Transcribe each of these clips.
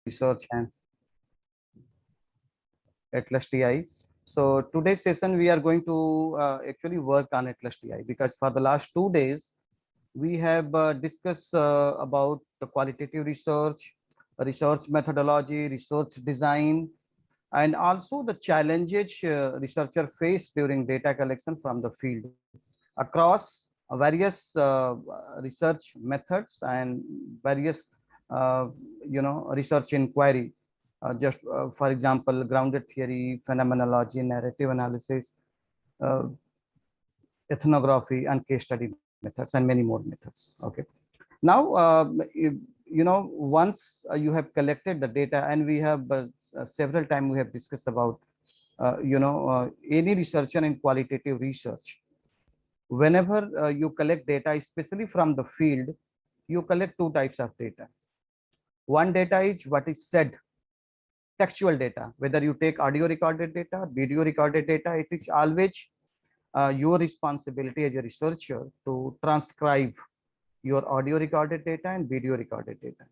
research and Atlas TI. So today's session we are going to actually work on Atlas TI because for the last 2 days we have discussed about the qualitative research, research methodology, research design, and also the challenges researcher face during data collection from the field across various research methods and various uh, research inquiry. Just for example, grounded theory, phenomenology, narrative analysis, uh, ethnography, and case study methods, and many more methods. Okay. Now, once you have collected the data, and we have several times we have discussed about, any researcher in qualitative research. Whenever you collect data, especially from the field, you collect two types of data. One data is what is said, textual data. Whether you take audio recorded data, video recorded data, it is always your responsibility as a researcher to transcribe your audio recorded data and video recorded data.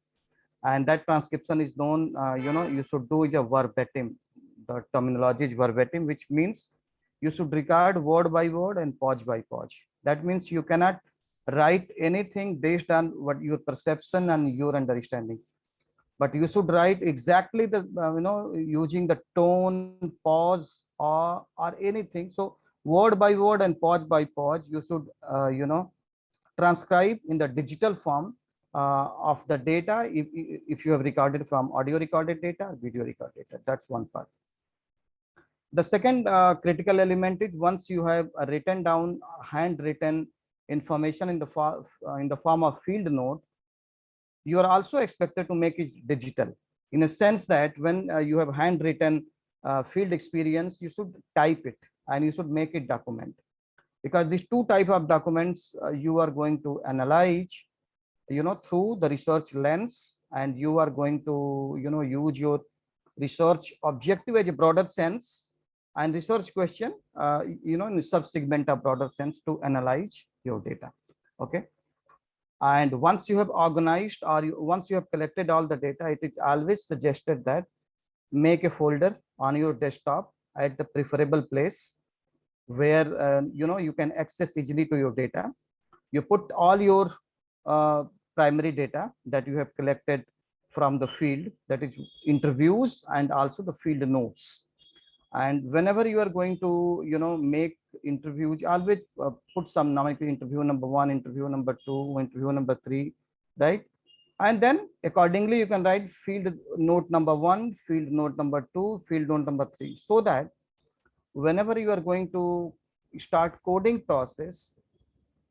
And that transcription is known, you should do is a verbatim. The terminology is verbatim, which means you should record word by word and pause by pause. That means you cannot write anything based on what your perception and your understanding, but you should write exactly the using the tone, pause, or anything. So word by word and pause by pause you should transcribe in the digital form of the data, if you have recorded from audio recorded data or video recorded data. That's one part. The second critical element is once you have written down handwritten information in the form of field note, you are also expected to make it digital, in a sense that when you have handwritten field experience, you should type it and you should make it document, because these two type of documents you are going to analyze through the research lens, and you are going to use your research objective as a broader sense, and research question in a sub-segment of broader sense to analyze your data. Okay. And once you have organized, or once you have collected all the data, it is always suggested that make a folder on your desktop at the preferable place where you can access easily to your data. You put all your primary data that you have collected from the field, that is interviews and also the field notes. And whenever you are going to make interviews, always put some nomenclature: interview number 1, interview number 2, interview number 3, right? And then accordingly you can write field note number 1, field note number 2, field note number 3, so that whenever you are going to start coding process,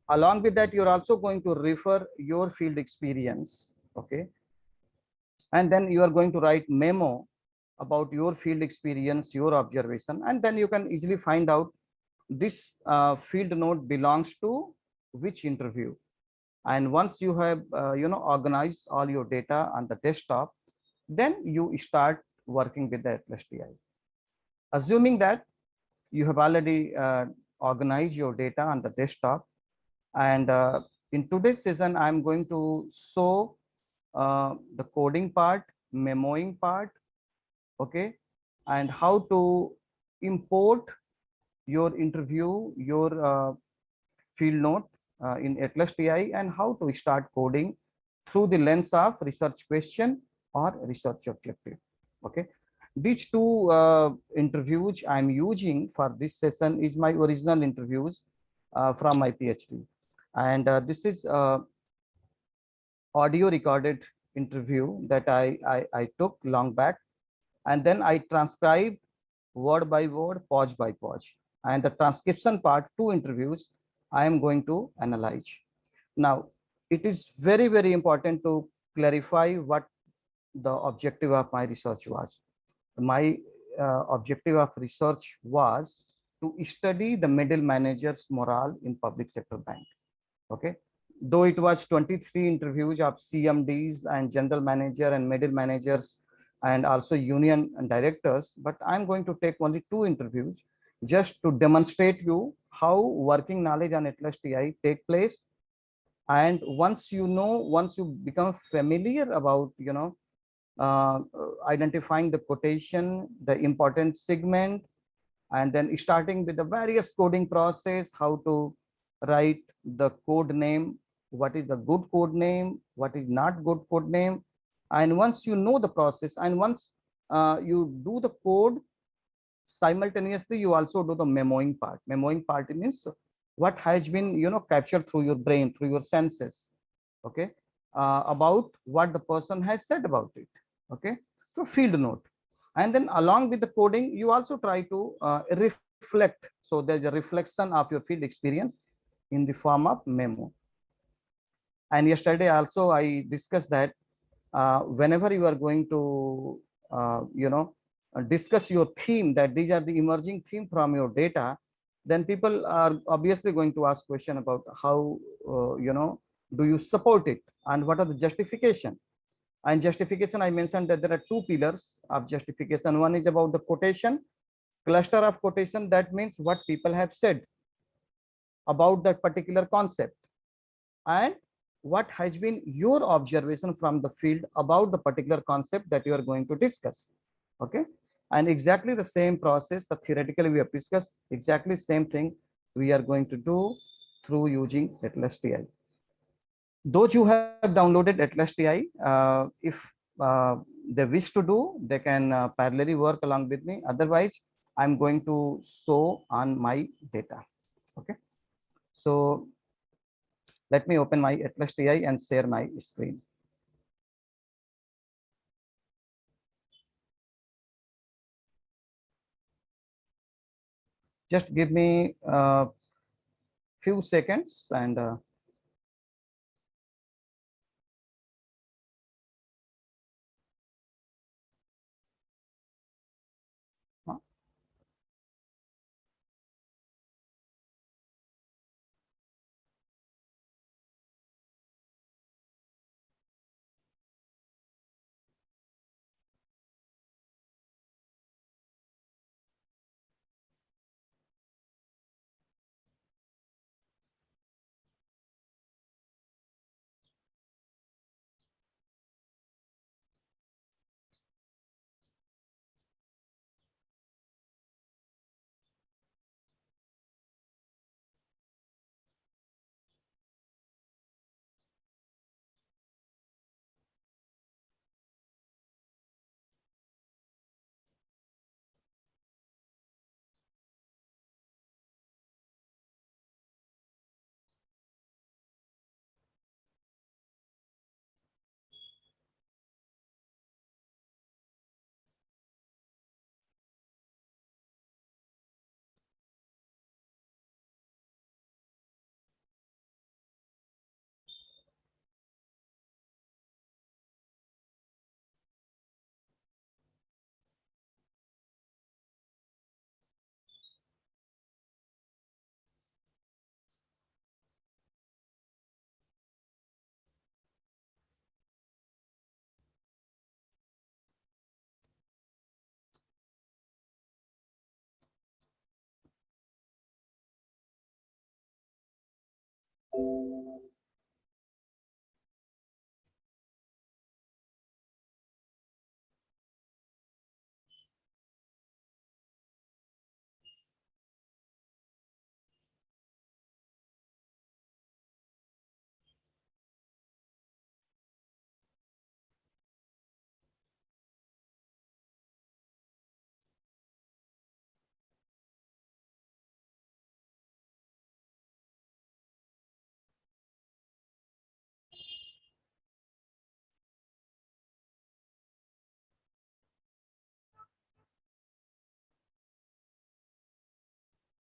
along with that you're also going to refer your field experience. Okay. And then you are going to write memo about your field experience, your observation, and then you can easily find out this field note belongs to which interview. And once you have organized all your data on the desktop, then you start working with the Atlas TI. Assuming that you have already organized your data on the desktop, and in today's session I'm going to show the coding part, memoing part, okay, and how to import your interview, your field note in Atlas TI, and how to start coding through the lens of research question or research objective. Okay. These two interviews I'm using for this session is my original interviews from my PhD. And this is audio recorded interview that I took long back, and then I transcribed word by word, pause by pause. And the transcription part, two interviews, I am going to analyze. Now, it is very, very important to clarify what the objective of my research was. My objective of research was to study the middle managers' morale in public sector bank. Okay. Though it was 23 interviews of CMDs and general manager and middle managers and also union and directors, but I'm going to take only two interviews just to demonstrate you how working knowledge on Atlas TI take place. And once you become familiar about identifying the quotation, the important segment, and then starting with the various coding process, how to write the code name, what is the good code name, what is not good code name. And once you know the process, and once you do the code, simultaneously you also do the memoing part. Memoing part means what has been captured through your brain, through your senses, okay, about what the person has said about it, okay. So field note, and then along with the coding you also try to reflect. So there's a reflection of your field experience in the form of memo. And yesterday also I discussed that whenever you are going to discuss your theme, that these are the emerging theme from your data, then people are obviously going to ask question about how do you support it, and what are the justification. And justification, I mentioned that there are two pillars of justification. One is about the quotation, cluster of quotation, that means what people have said about that particular concept, and what has been your observation from the field about the particular concept that you are going to discuss, okay. And exactly the same process, the theoretically we have discussed, exactly same thing we are going to do through using Atlas TI. Those who have downloaded Atlas TI, if they wish to do, they can parallelly work along with me. Otherwise, I'm going to show on my data, okay. So let me open my Atlas TI and share my screen. Just give me a few seconds and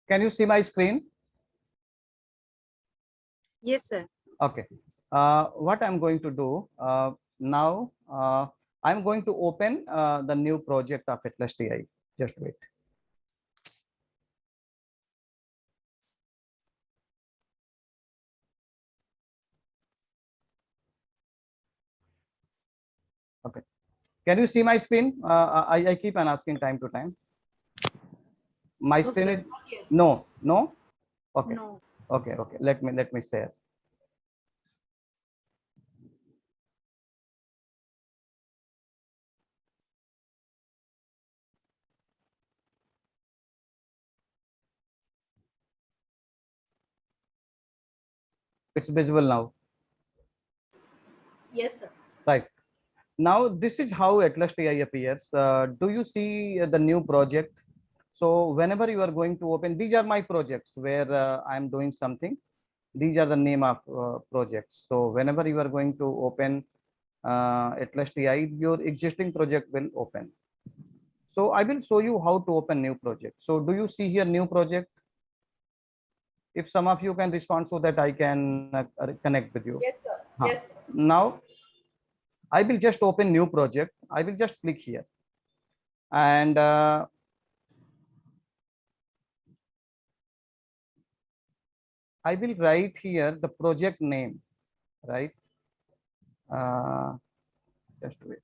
can you see my screen? Yes, sir. Okay. What I'm going to do now, I'm going to open the new project of Atlas TI. Just wait. Okay. Can you see my screen? I keep on asking time to time. My No, screen sir. is no. Okay. No. Okay. Let me share. It's visible now. Yes, sir. Right. Now, this is how Atlas TI appears. Do you see the new project? So whenever you are going to open, these are my projects where I'm doing something. These are the name of projects. So whenever you are going to open Atlas TI, your existing project will open. So I will show you how to open new project. So do you see here new project? If some of you can respond so that I can connect with you. Yes, sir. Huh. Yes, sir. Now I will just open new project. I will just click here and I will write here the project name, right? Uh, just wait.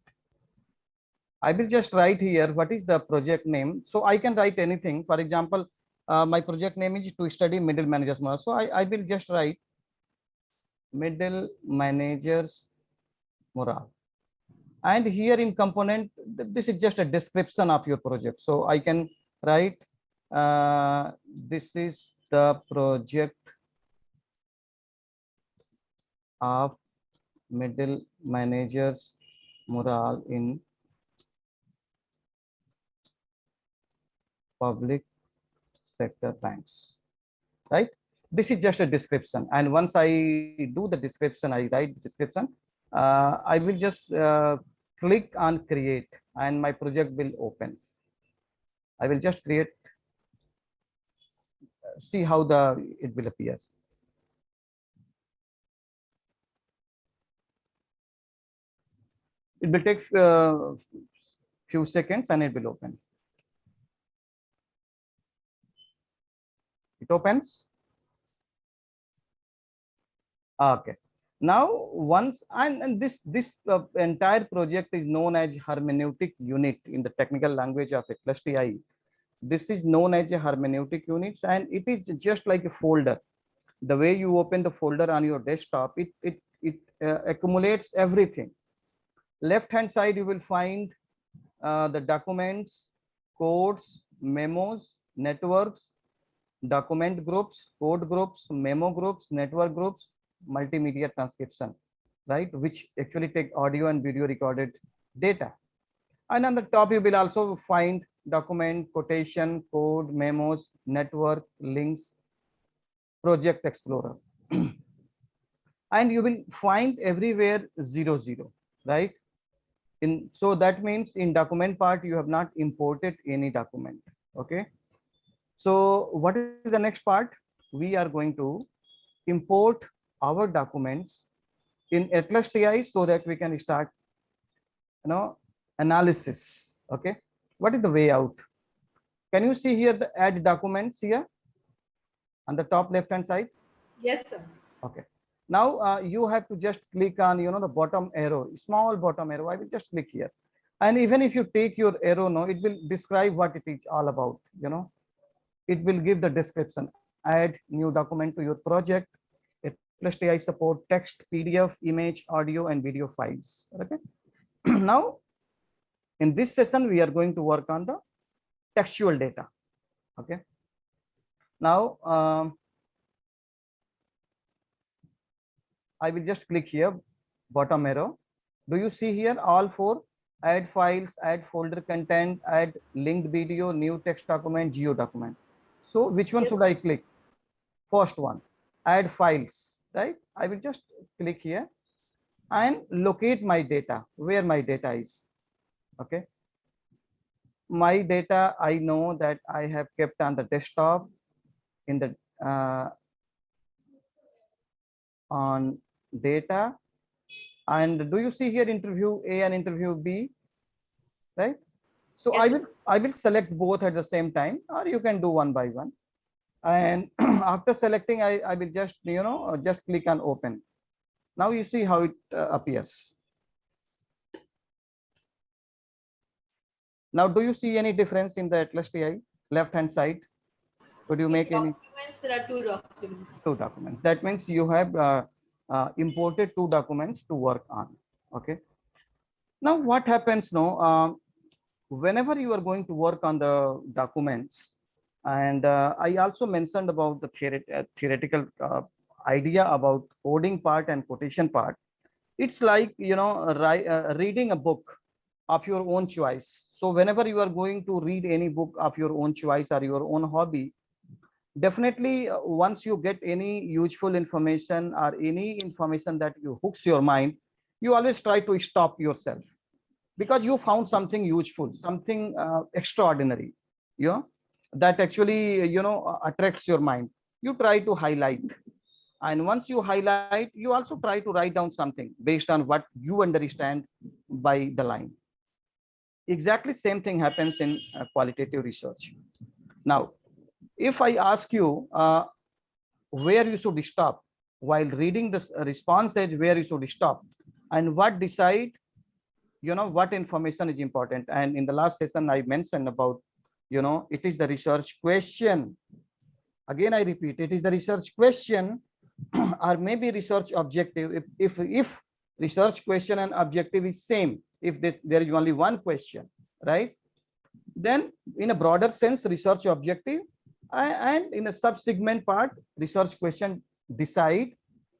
I will just write here what is the project name. So I can write anything. For example, my project name is to study middle managers model. So I will just write middle managers morale. And here in component, this is just a description of your project. So I can write this is the project of middle managers morale in public sector banks, right? This is just a description, and once I do the description, I write the description, I will just click on create and my project will open. I will just create, see how the it will appear. It will take few seconds and it will open. It opens. Okay. Now, once and this entire project is known as hermeneutic unit in the technical language of Atlas TI. This is known as a hermeneutic units, and it is just like a folder. The way you open the folder on your desktop, it accumulates everything. Left hand side, you will find the documents, codes, memos, networks, document groups, code groups, memo groups, network groups, multimedia transcription, right? Which actually take audio and video recorded data. And on the top, you will also find document, quotation, code, memos, network, links, project explorer. And you will find everywhere 00, right? So that means in document part, you have not imported any document. Okay. So what is the next part? We are going to import our documents in Atlas TI so that we can start, analysis. Okay. What is the way out? Can you see here the add documents here on the top left hand side? Yes, sir. Okay. Now you have to just click on, the bottom arrow, small bottom arrow. I will just click here. And even if you take your arrow, no, it will describe what it is all about, it will give the description. Add new document to your project. Atlas TI support text, PDF, image, audio, and video files. Okay. Now, in this session, we are going to work on the textual data. Okay. Now, I will just click here, bottom arrow. Do you see here all four? Add files, add folder content, add linked video, new text document, geo document. So which one Yes. should I click? First one, add files, right? I will just click here and locate my data, where my data is. Okay. My data, I know that I have kept on the desktop in the on data. And do you see here interview A and interview B, right? So Yes, sir. I will select both at the same time, or you can do one by one. And after selecting, I will just, just click on open. Now you see how it appears. Now, do you see any difference in the Atlas TI left hand side? Could you In make any? documents, there are two documents. Two documents. That means you have imported two documents to work on. Okay. Now, what happens now? Whenever you are going to work on the documents, and I also mentioned about the theoretical. idea about coding part and quotation part. It's like, reading a book of your own choice. So whenever you are going to read any book of your own choice or your own hobby, definitely once you get any useful information or any information that you hooks your mind, you always try to stop yourself because you found something useful, something extraordinary, you know, that actually, attracts your mind. You try to highlight, and once you highlight, you also try to write down something based on what you understand by the line. Exactly same thing happens in qualitative research. Now, if I ask you where you should stop while reading this response age, where you should stop and what decide, what information is important. And in the last session I mentioned about, it is the research question. Again I repeat, it is the research question or maybe research objective. If research question and objective is same, if there is only one question, right, then in a broader sense research objective, and in a subsegment part research question decide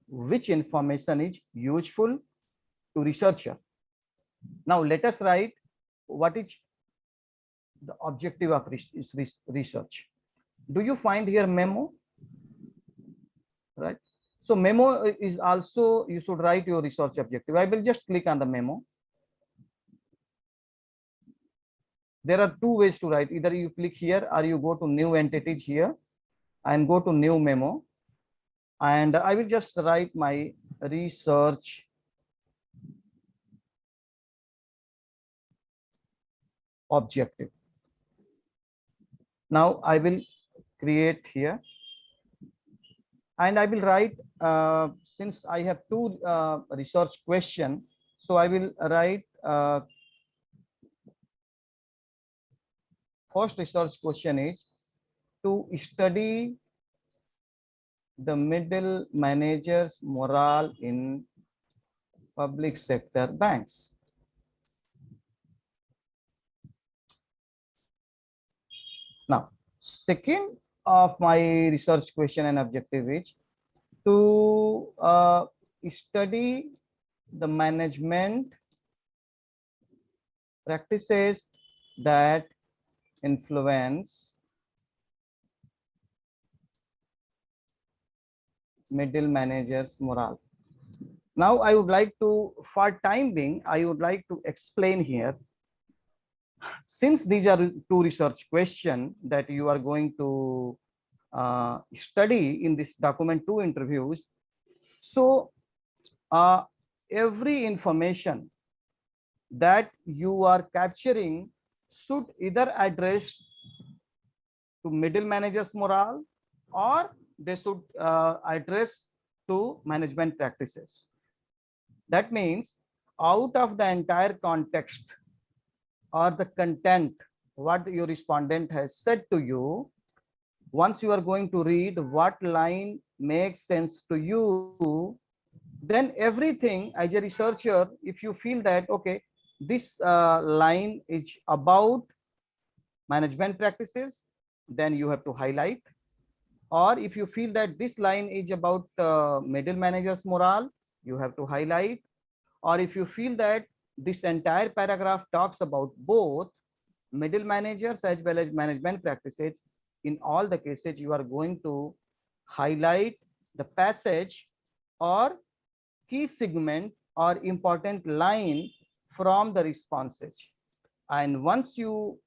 which information is useful to researcher. Now let us write what is the objective of research. Do you find here memo, right? So memo is also, you should write your research objective. I will just click on the memo. There are two ways to write. Either you click here or you go to new entities here and go to new memo. And I will just write my research objective. Now I will create here and I will write, since I have two research question, so I will write first research question is to study the middle managers morale in public sector banks. Now second of my research question and objective is to study the management practices that influence middle managers morale. Now I would like to, for time being, I would like to explain here, since these are two research questions that you are going to study in this document 2 interviews. So every information that you are capturing should either address to middle managers morale or they should address to management practices. That means out of the entire context or the content what your respondent has said to you, once you are going to read what line makes sense to you, then everything as a researcher, if you feel that okay, this line is about management practices, then you have to highlight. Or if you feel that this line is about middle managers morale, you have to highlight. Or if you feel that this entire paragraph talks about both middle managers as well as management practices, in all the cases you are going to highlight the passage or key segment or important line from the responses. And once you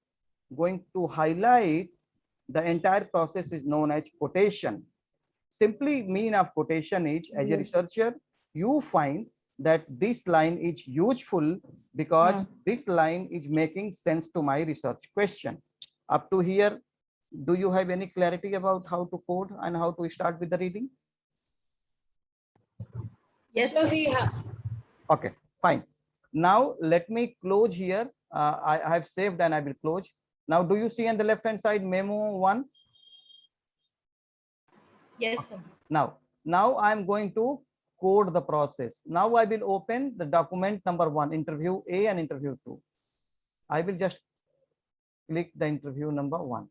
going to highlight, the entire process is known as quotation. Simply mean of quotation is, as a researcher, you find that this line is useful because this line is making sense to my research question. Up to here, do you have any clarity about how to code and how to start with the reading? Yes, sir, we have. Okay, fine. Now let me close here. I have saved and I will close. Now, do you see on the left hand side memo 1? Yes, sir. Now I'm going to code the process. Now I will open the document number 1, interview A and interview 2. I will just click the interview number 1.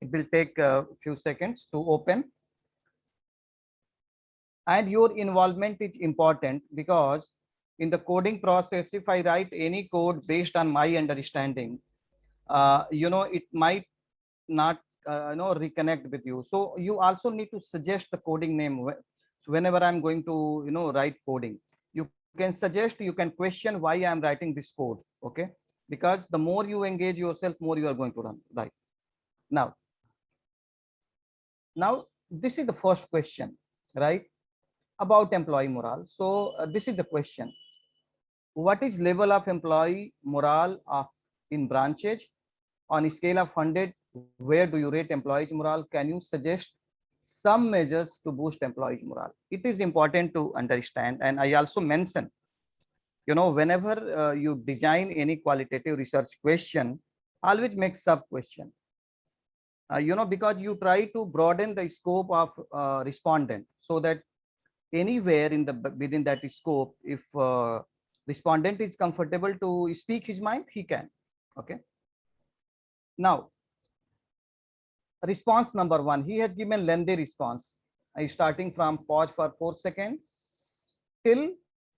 It will take a few seconds to open. And your involvement is important because in the coding process, if I write any code based on my understanding, it might not reconnect with you. So you also need to suggest the coding name whenever I'm going to write coding. You can suggest, you can question why I'm writing this code. Okay, because the more you engage yourself, more you are going to run. Right now, this is the first question, right, about employee morale. So this is the question: what is level of employee morale in branches? On a scale of 100, where do you rate employees morale? Can you suggest some measures to boost employees morale? It is important to understand. And I also mention, whenever you design any qualitative research question, always make sub question, because you try to broaden the scope of respondent, so that anywhere in the within that scope, if respondent is comfortable to speak his mind, he can. Okay. Now, response number 1, he has given lengthy response, starting from pause for 4 seconds till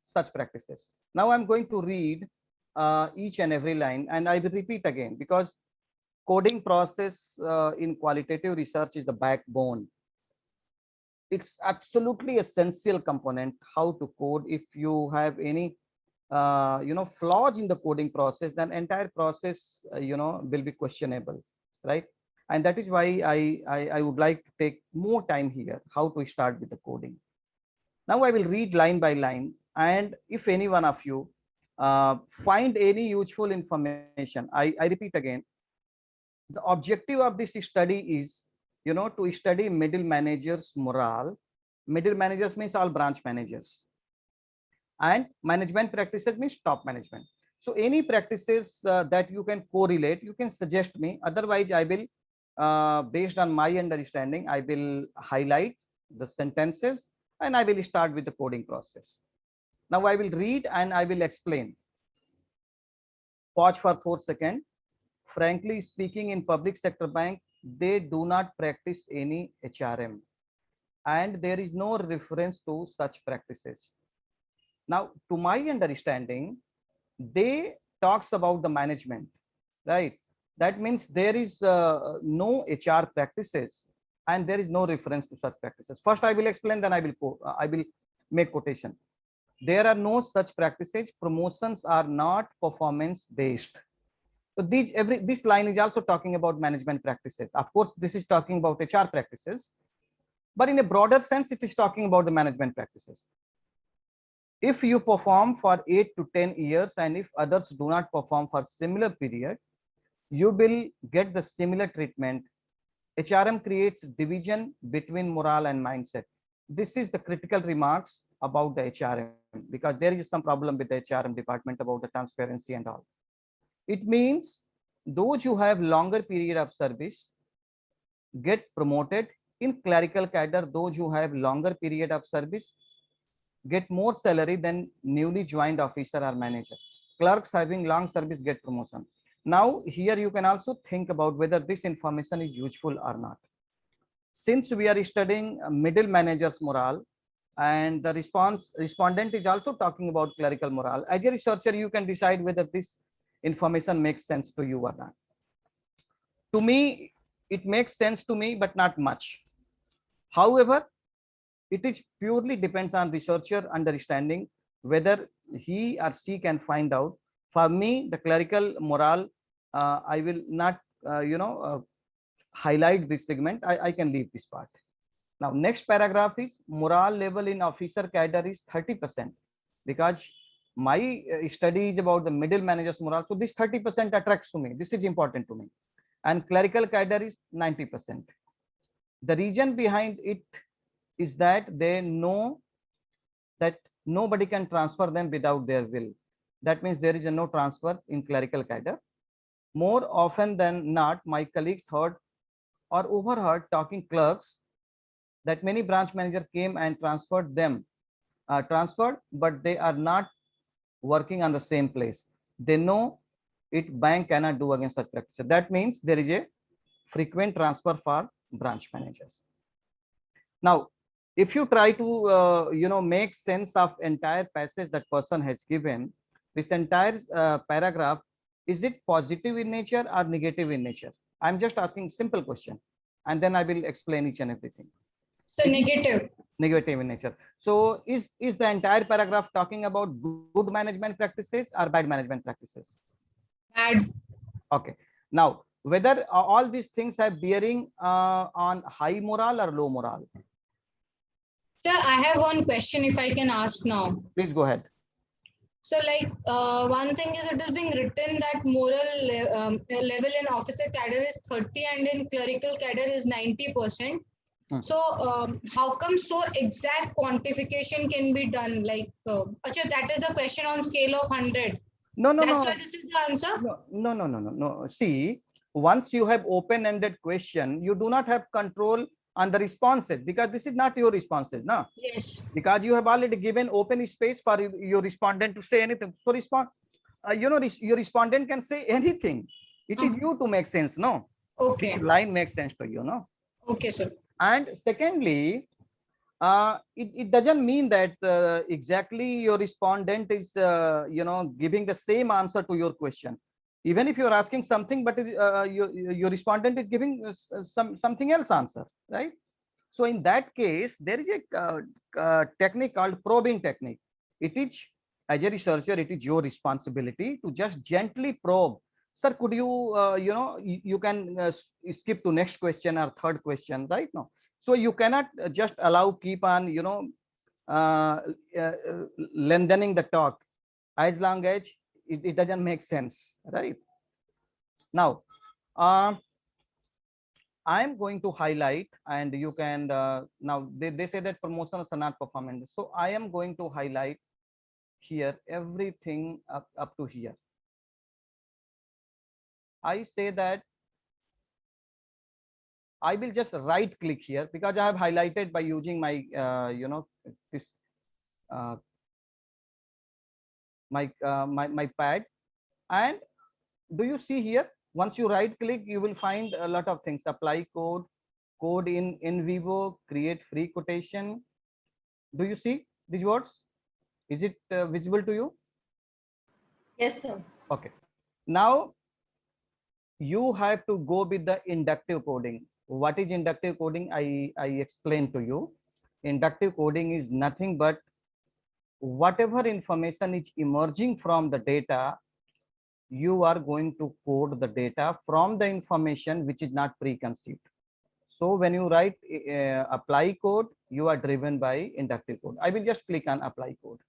such practices. Now I'm going to read each and every line, and I will repeat again, because coding process in qualitative research is the backbone. It's absolutely essential component how to code. If you have any flaws in the coding process, then entire process will be questionable, right? And that is why I would like to take more time here, how to start with the coding. Now I will read line by line, and if any one of you find any useful information, I repeat again, the objective of this study is to study middle managers morale. Middle managers means all branch managers, and management practices means top management. So any practices that you can correlate, you can suggest me. Otherwise, I will based on my understanding, I will highlight the sentences and I will start with the coding process. Now I will read and I will explain. Pause for 4 seconds. Frankly speaking, in public sector bank, they do not practice any HRM, and there is no reference to such practices. Now, to my understanding, they talks about the management, right? That means there is no HR practices, and there is no reference to such practices. First, I will explain, then I will make quotation. There are no such practices. Promotions are not performance based. So this line is also talking about management practices. Of course, this is talking about HR practices, but in a broader sense, it is talking about the management practices. If you perform for 8 to 10 years, and if others do not perform for similar period, you will get the similar treatment. HRM creates division between morale and mindset. This is the critical remarks about the HRM, because there is some problem with the HRM department about the transparency and all. It means those who have longer period of service get promoted. In clerical cadre, those who have longer period of service get more salary than newly joined officer or manager. Clerks having long service get promotion. Now here you can also think about whether this information is useful or not. Since we are studying middle managers morale, and the respondent is also talking about clerical morale, as a researcher you can decide whether this information makes sense to you or not. To me, it makes sense to me, but not much. However, it is purely depends on researcher understanding whether he or she can find out. For me, the clerical morale, I will not highlight this segment. I can leave this part. Now next paragraph is morale level in officer cadre is 30%, because my study is about the middle managers morale. So this 30% attracts to me. This is important to me. And clerical cadre is 90%. The reason behind it is that they know that nobody can transfer them without their will. That means there is no transfer in clerical cadre. More often than not, my colleagues heard or overheard talking clerks that many branch manager came and transferred, but they are not working on the same place. They know it bank cannot do against such practices. That means there is a frequent transfer for branch managers. Now, if you try to make sense of entire passage that person has given, this entire paragraph, is it positive in nature or negative in nature? I'm just asking simple question, and then I will explain each and everything. So negative. Negative in nature. So is the entire paragraph talking about good management practices or bad management practices? Bad. Okay. Now, whether all these things have bearing on high morale or low morale? Sir, I have one question if I can ask now. Please go ahead. So like one thing is it is being written that level in officer cadre is 30 and in clerical cadre is 90%. So how come so exact quantification can be done? Like, that is the question on scale of 100. No. That's why this is the answer? No. See, once you have open-ended question, you do not have control on the responses, because this is not your responses, no? Yes. Because you have already given open space for your respondent to say anything. So your respondent can say anything. It is you to make sense, no? Okay. Which line makes sense to you, no? Okay, sir. And secondly, it doesn't mean that exactly your respondent is giving the same answer to your question. Even if you're asking something, but your respondent is giving something else answer, right? So in that case, there is a technique called probing technique. It is, as a researcher, it is your responsibility to just gently probe. Sir, could you you can skip to next question or third question, right? No. So you cannot just keep on lengthening the talk as long as it doesn't make sense, right? Now, I'm going to highlight, and you can now they say that promotions are not performance. So I am going to highlight here everything up to here. I say that I will just right click here because I have highlighted by using my this my pad. And do you see here, once you right click, you will find a lot of things: apply code, code in vivo, create free quotation. Do you see these words? Is it visible to you? Yes, sir. Okay. Now you have to go with the inductive coding. What is inductive coding? I explained to you. Inductive coding is nothing but whatever information is emerging from the data, you are going to code the data from the information which is not preconceived. So when you write apply code, you are driven by inductive code. I will just click on apply code.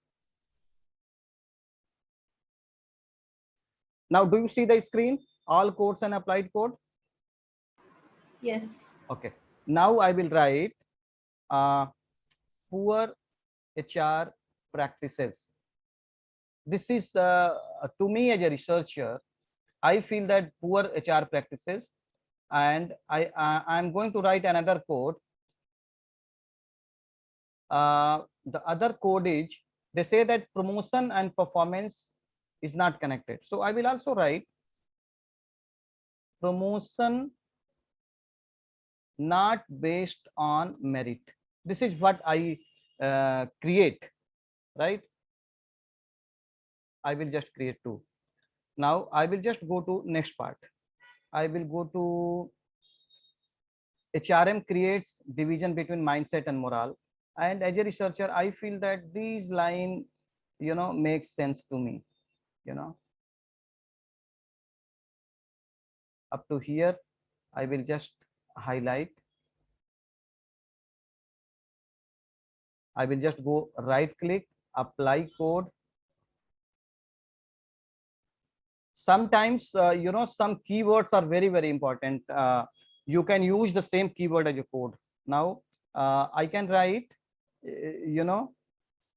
Now, do you see the screen? All codes and applied code? Yes. Okay. Now I will write poor HR practices. This is to me as a researcher, I feel that poor HR practices, and I'm going to write another code. The other code is, they say that promotion and performance is not connected. So I will also write promotion not based on merit. This is what I create, right? I will just create two. Now I will just go to next part. I will go to HRM creates division between mindset and morale. And as a researcher, I feel that these line, makes sense to me, up to here. I will just highlight. I will just go right click, apply code. Sometimes, some keywords are very, very important. You can use the same keyword as a code. Now, I can write,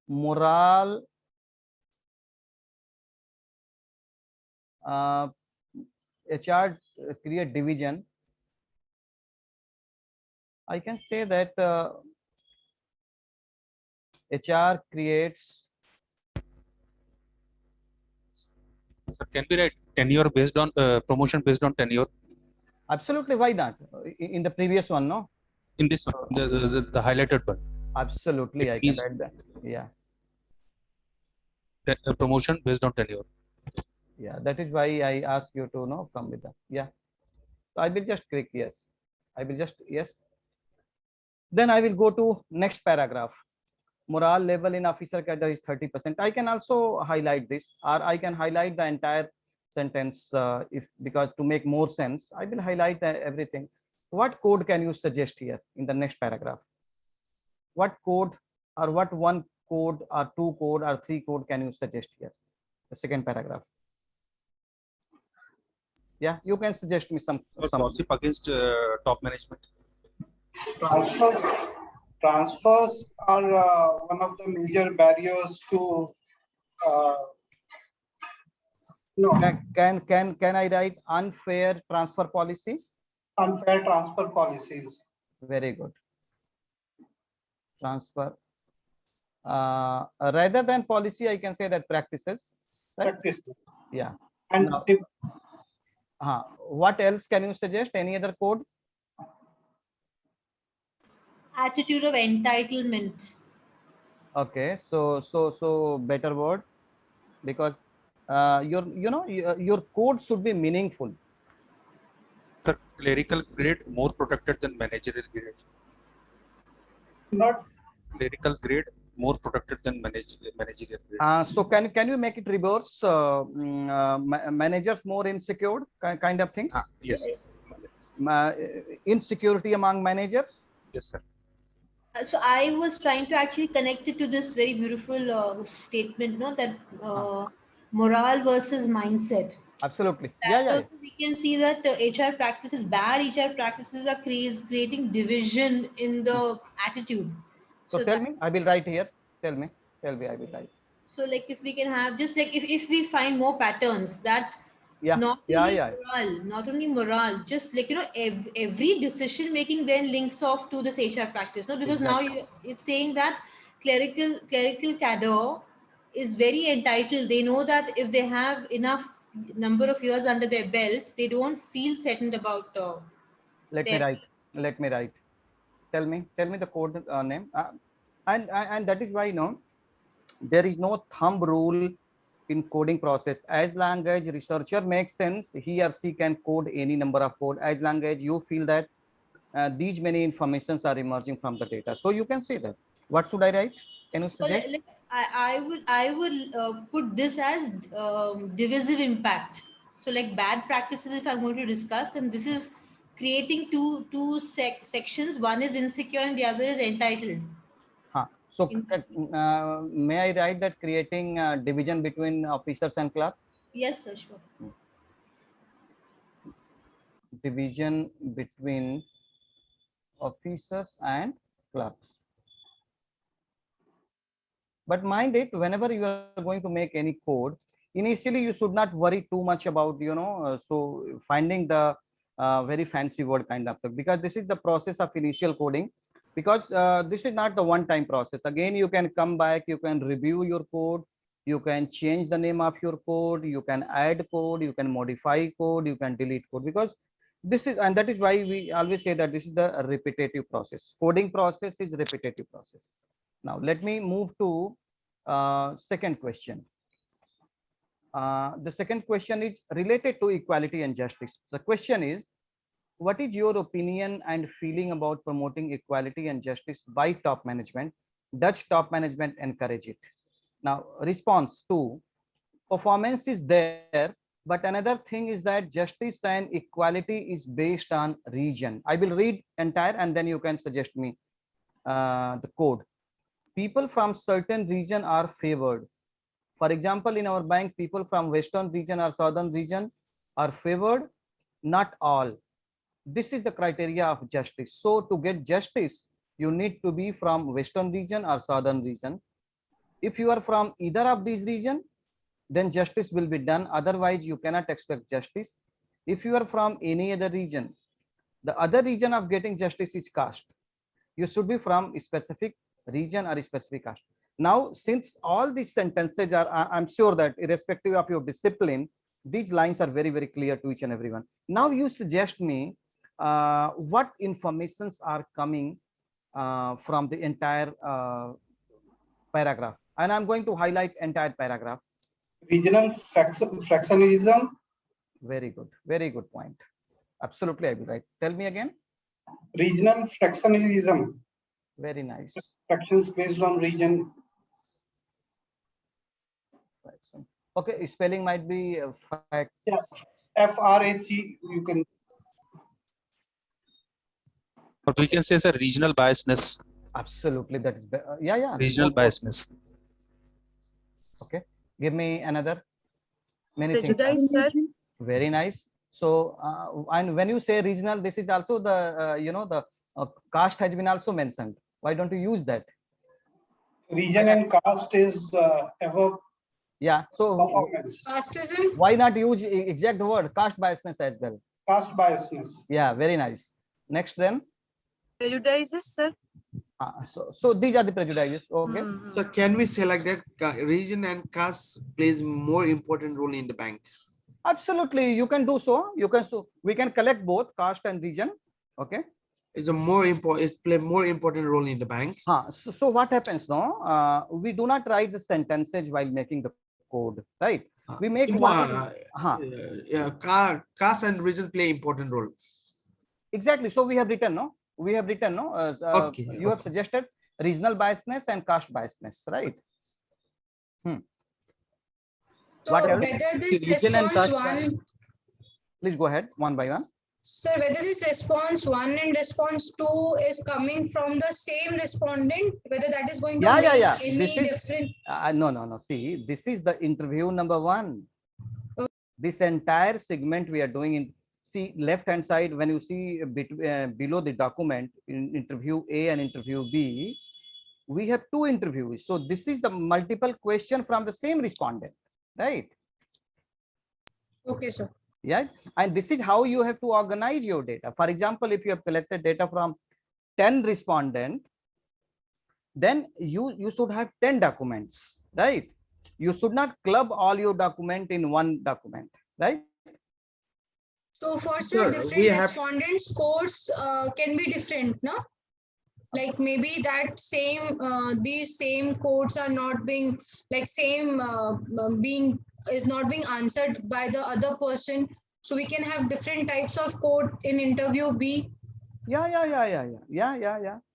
morale, HR create division. I can say that HR creates. So can we write tenure based on promotion based on tenure? Absolutely, why not? In the previous one, no? In this one, the highlighted one. Absolutely, It I can means- write that. Yeah, That promotion based on tenure. yeah. That is why I ask you to know come with that. Yeah. So I will just click yes. I will just yes. Then I will go to next paragraph. Morale level in officer cadre is 30%. I can also highlight this, or I can highlight the entire sentence if because to make more sense, I will highlight everything. What code can you suggest here in the next paragraph? What code or what one code or two code or three code can you suggest here? The second paragraph. Yeah, you can suggest me some. Gossip against top management. Transfers are one of the major barriers to Can I write unfair transfer policy? unfair transfer policies. Very good. Transfer. Rather than policy, I can say that practices. Right? Practices. Yeah. And Now, what else can you suggest? Any other code? Attitude of entitlement. Okay. So better word, because your code should be meaningful. Clerical grade more protected than managerial grade. not Clerical grade more protected than managerial grade. So can you make it reverse? Managers more insecure kind of things. Yes. Insecurity among managers. Yes, sir. So I was trying to actually connect it to this very beautiful statement, no, that morale versus mindset. Absolutely. That Yeah. also we can see that HR practices, bad HR practices are creating division in the attitude. So tell me, I will write here. Tell me, I will write. So like if we can have just like if we find more patterns that Yeah. not only morale, just like every decision making then links off to this HR practice, no, because Exactly. now it's saying that clerical cadre is very entitled. They know that if they have enough number of years under their belt, they don't feel threatened about. Let me write. Tell me the code name. And that is why there is no thumb rule in coding process. As long as researcher makes sense, he or she can code any number of code. As long as you feel that these many informations are emerging from the data, so you can say that. What should I write? Can you So suggest? I would put this as divisive impact. So like bad practices, if I'm going to discuss, then this is creating two sections. One is insecure and the other is entitled. So may I write that creating division between officers and clerks? Yes, sir, sure. Division between officers and clerks. But mind it, whenever you are going to make any code, initially you should not worry too much about so finding the very fancy word kind of thing, because this is the process of initial coding. Because this is not the one-time process. Again, you can come back, you can review your code, you can change the name of your code, you can add code, you can modify code, you can delete code, because this is, and that is why we always say that this is the repetitive process. Coding process is repetitive process. Now let me move to second question. The second question is related to equality and justice. The question is, what is your opinion and feeling about promoting equality and justice by top management? Does top management encourage it? Now, response to performance is there, but another thing is that justice and equality is based on region. I will read entire and then you can suggest me the code. People from certain region are favored. For example, in our bank, people from western region or southern region are favored, not all. This is the criteria of justice. So to get justice, you need to be from western region or southern region. If you are from either of these region, then justice will be done. Otherwise, you cannot expect justice. If you are from any other region, the other region of getting justice is caste. You should be from a specific region or a specific caste. Now, since all these sentences are, I'm sure that irrespective of your discipline, these lines are very, very clear to each and everyone. Now you suggest me what informations are coming from the entire paragraph. And I'm going to highlight entire paragraph. Regional fractionalism. Very good point. Absolutely, I will write. Tell me again. Regional fractionalism. Very nice. Fractions based on region. Okay, spelling might be Yeah, FRAC. You can. Or we can say, sir, regional biasness. Absolutely, that is yeah. Regional biasness. Okay, give me another. Many things. Prejudice, sir. Very nice. So, and when you say regional, this is also the the caste has been also mentioned. Why don't you use that? Region and caste is ever Yeah. So, performance. Casteism. why not use exact word caste biasness as well? Caste biasness. Yeah. Very nice. Next, then. Prejudices, sir. So these are the prejudices. Okay. So can we say like that region and caste plays more important role in the bank? Absolutely, you can do so. You can we can collect both caste and region. Okay. It's a more important. It play more important role in the bank. So what happens now? We do not write the sentences while making the code, right? We make yeah, caste and region play important role. Exactly. So we have written Okay, you have suggested regional biasness and caste biasness, right? So What else? whether this Region and response caste one, please go ahead one by one. sir, whether this response one and response two is coming from the same respondent, whether that is going to make any different. No. See, this is the interview number one. This entire segment we are doing in, see, left hand side, when you see below the document in interview A and interview B, we have two interviews. So this is the multiple question from the same respondent, right? Okay, sir. Yeah, and this is how you have to organize your data. For example, if you have collected data from 10 respondents, then you should have 10 documents, right? You should not club all your document in one document, right? So for Sir, different respondents, scores can be different, no? Like maybe that same these same codes are not being like same being is not being answered by the other person. So we can have different types of code in interview B. Yeah.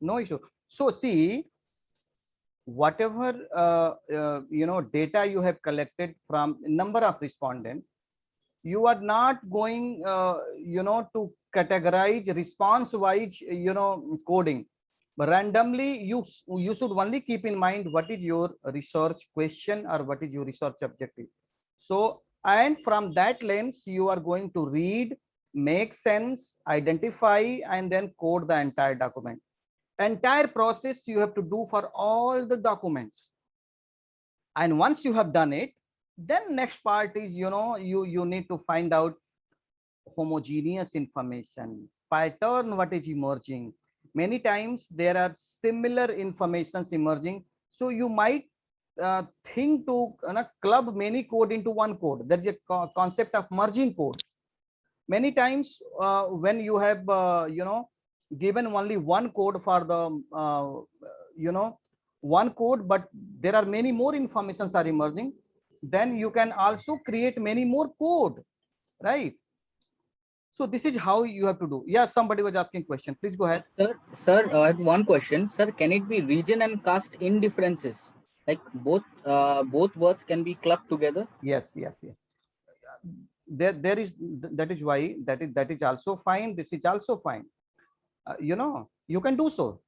No issue. So see, whatever data you have collected from number of respondents, you are not going to categorize response wise coding, but randomly you should only keep in mind what is your research question or what is your research objective. So, and from that lens you are going to read, make sense, identify, and then code the entire document. Entire process you have to do for all the documents, and once you have done it, then next part is you need to find out homogeneous information, pattern, what is emerging. Many times there are similar informations emerging, so you might think to club many code into one code. There is a concept of merging code. Many times when you have given only one code for the one code, but there are many more informations are emerging, then you can also create many more code, right? So this is how you have to do. Yeah, somebody was asking question. Please go ahead. Sir, I have one question. Sir, can it be region and caste indifferences? Like both words can be clubbed together? Yes. There is, that is why that is also fine. This is also fine. You can do so.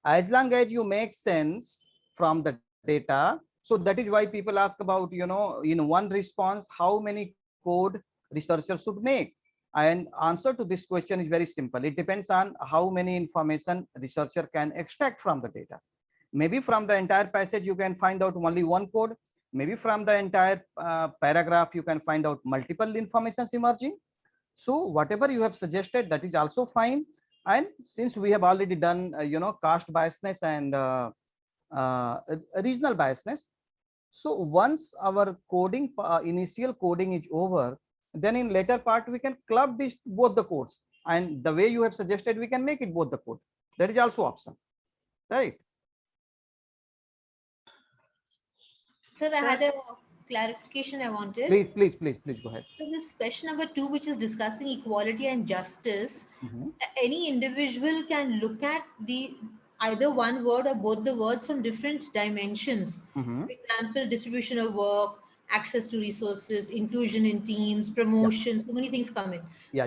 As long as you make sense from the data. So that is why people ask about, in one response, how many code researchers should make. And answer to this question is very simple. It depends on how many information researcher can extract from the data. Maybe from the entire passage, you can find out only one code. Maybe from the entire paragraph, you can find out multiple informations emerging. So whatever you have suggested, that is also fine. And since we have already done, caste biasness and regional biasness, so once our coding, initial coding is over, then in later part we can club these both the codes And the way you have suggested, we can make it both the code. That is also option, right? Sir, I had a clarification I wanted. Please go ahead. So this question number 2, which is discussing equality and justice, Mhm. any individual can look at the either one word or both the words from different dimensions. Mhm. For example, distribution of work, access to resources, inclusion in teams, promotion, so many things come in. Yeah,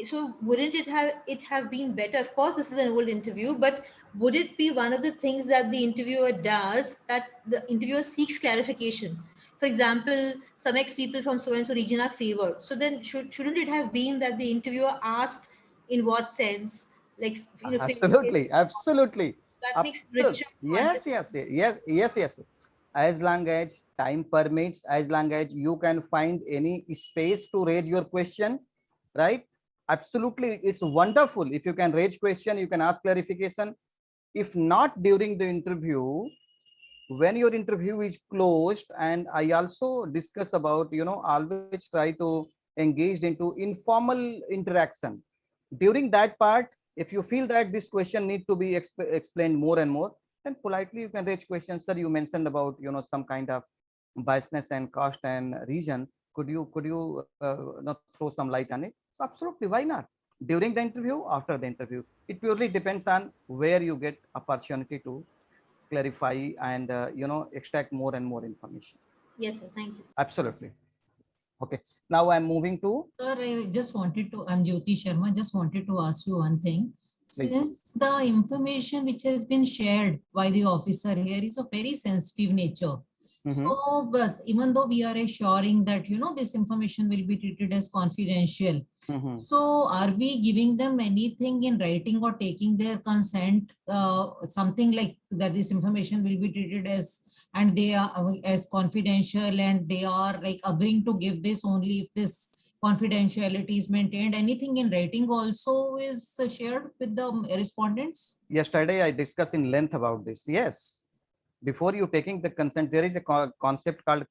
So wouldn't it have been better? Of course, this is an old interview, but would it be one of the things that the interviewer does, that the interviewer seeks clarification? For example, some ex people from so and so region are favored. So then shouldn't it have been that the interviewer asked in what sense, like, Absolutely, absolutely. that makes it Absolutely. richer to Yes, understand. yes. As long as time permits, as long as you can find any space to raise your question, right? Absolutely, it's wonderful. If you can raise question, you can ask clarification. If not during the interview, when your interview is closed, and I also discuss about, always try to engage into informal interaction. During that part, if you feel that this question need to be explained more and more, then politely you can raise questions. Sir, you mentioned about, some kind of biasness and cost and region. Could you not throw some light on it? So absolutely, why not? During the interview, after the interview, it purely depends on where you get opportunity to clarify and extract more and more information. Yes, sir. Thank you. Absolutely. Okay, now I'm moving to. Sir, I just wanted to, I'm Jyoti Sharma, just wanted to ask you one thing. Please. Since the information which has been shared by the officer here is of very sensitive nature. So, but even though we are assuring that, this information will be treated as confidential. So are we giving them anything in writing or taking their consent, something like that this information will be treated as, and they are as confidential, and they are like agreeing to give this only if this confidentiality is maintained? Anything in writing also is shared with the respondents? Yesterday I discussed in length about this. Yes, before you taking the consent, there is a concept called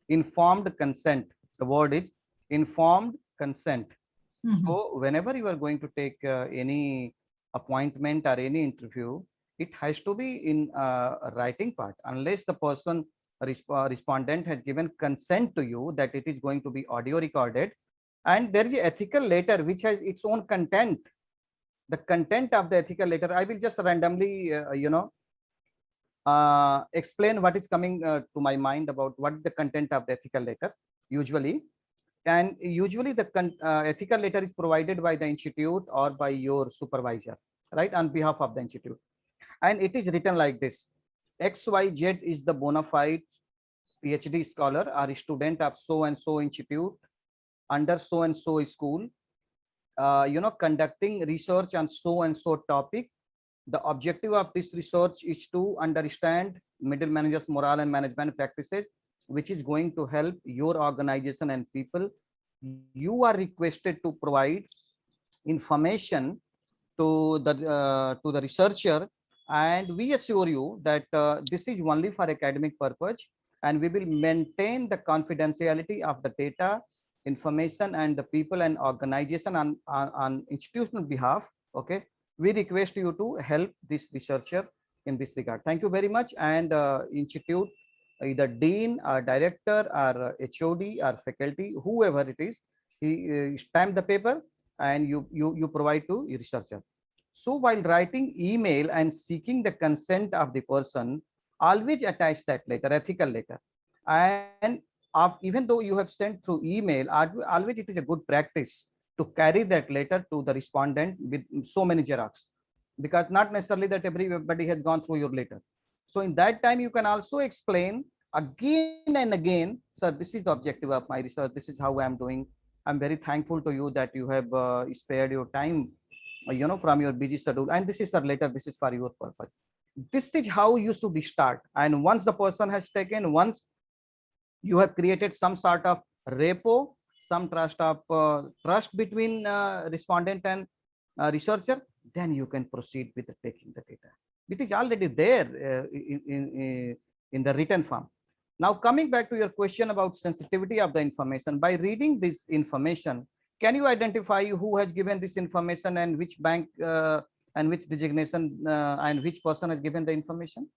informed consent. The word is informed consent. So whenever you are going to take any appointment or any interview, it has to be in a writing part, unless the person respondent has given consent to you that it is going to be audio recorded, and there is an ethical letter which has its own content. The content of the ethical letter, I will just randomly explain what is coming to my mind about what the content of the ethical letter usually. And usually the ethical letter is provided by the institute or by your supervisor, right, on behalf of the institute. And it is written like this: XYZ is the bona fide PhD scholar or student of so and so institute under so and so school, conducting research on so and so topic. The objective of this research is to understand middle managers' morale and management practices, which is going to help your organization and people. You are requested to provide information to the researcher, and we assure you that this is only for academic purpose, and we will maintain the confidentiality of the data, information, and the people and organization on institutional behalf. Okay, we request you to help this researcher in this regard. Thank you very much. And institute, either dean or director or HOD or faculty, whoever it is, he stamp the paper and you provide to your researcher. So while writing email and seeking the consent of the person, always attach that letter, ethical letter. And even though you have sent through email, always it is a good practice to carry that letter to the respondent with so many xerox, because not necessarily that everybody has gone through your letter. So in that time, you can also explain again and again, sir, this is the objective of my research. This is how I am doing. I'm very thankful to you that you have spared your time, from your busy schedule. And this is the letter. This is for your purpose. This is how you should start. And once the person has taken, once you have created some sort of repo, some trust between respondent and researcher, then you can proceed with taking the data. It is already there in the written form. Now, coming back to your question about sensitivity of the information, by reading this information, Can you identify who has given this information and which bank and which designation and which person has given the information?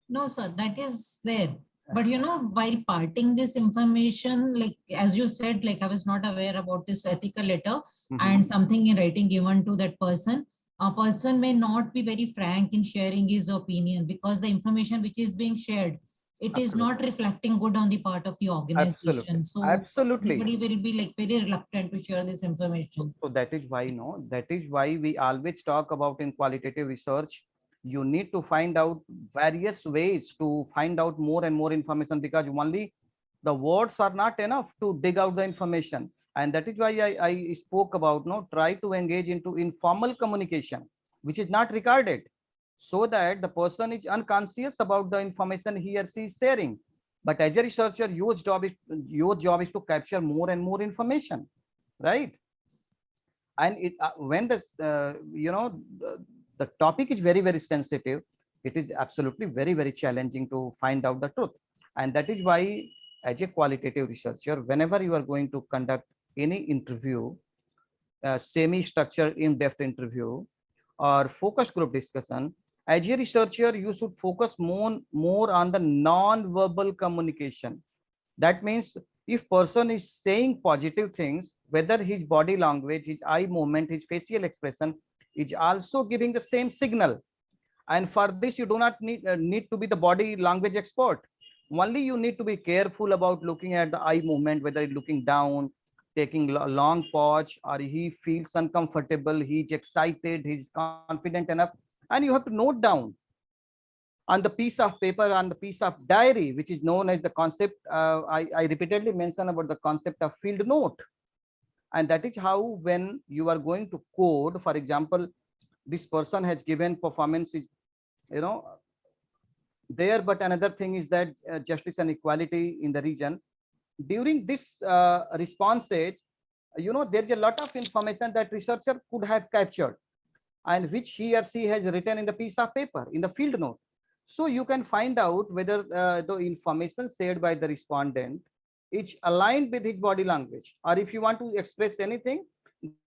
No, sir, that is there. But while parting this information, like as you said, like I was not aware about this ethical letter and something in writing given to that person. A person may not be very frank in sharing his opinion because the information which is being shared, it is not reflecting good on the part of the organization. So Absolutely. everybody will be like very reluctant to share this information. So that is why, that is why we always talk about in qualitative research, you need to find out various ways to find out more and more information, because only the words are not enough to dig out the information. And that is why I spoke about, try to engage into informal communication, which is not recorded, so that the person is unconscious about the information he or she is sharing. But as a researcher, your job is to capture more and more information, right? And when this the topic is very sensitive, it is absolutely very challenging to find out the truth. And that is why, as a qualitative researcher, whenever you are going to conduct any interview, semi-structured in-depth interview or focus group discussion, as a researcher you should focus more on the non-verbal communication. That means if person is saying positive things, whether his body language, his eye movement, his facial expression is also giving the same signal. And for this, you do not need to be the body language expert. Only you need to be careful about looking at the eye movement, whether it's looking down, taking a long pause, or he feels uncomfortable, he's excited, he's confident enough. And you have to note down on the piece of paper, on the piece of diary, which is known as the concept. I repeatedly mention about the concept of field note. And that is how, when you are going to code, for example, this person has given performance is, there, but another thing is that justice and equality in the region. During this response stage, there's a lot of information that researcher could have captured, and which he or she has written in the piece of paper, in the field note. So you can find out whether the information shared by the respondent is aligned with his body language, or if you want to express anything,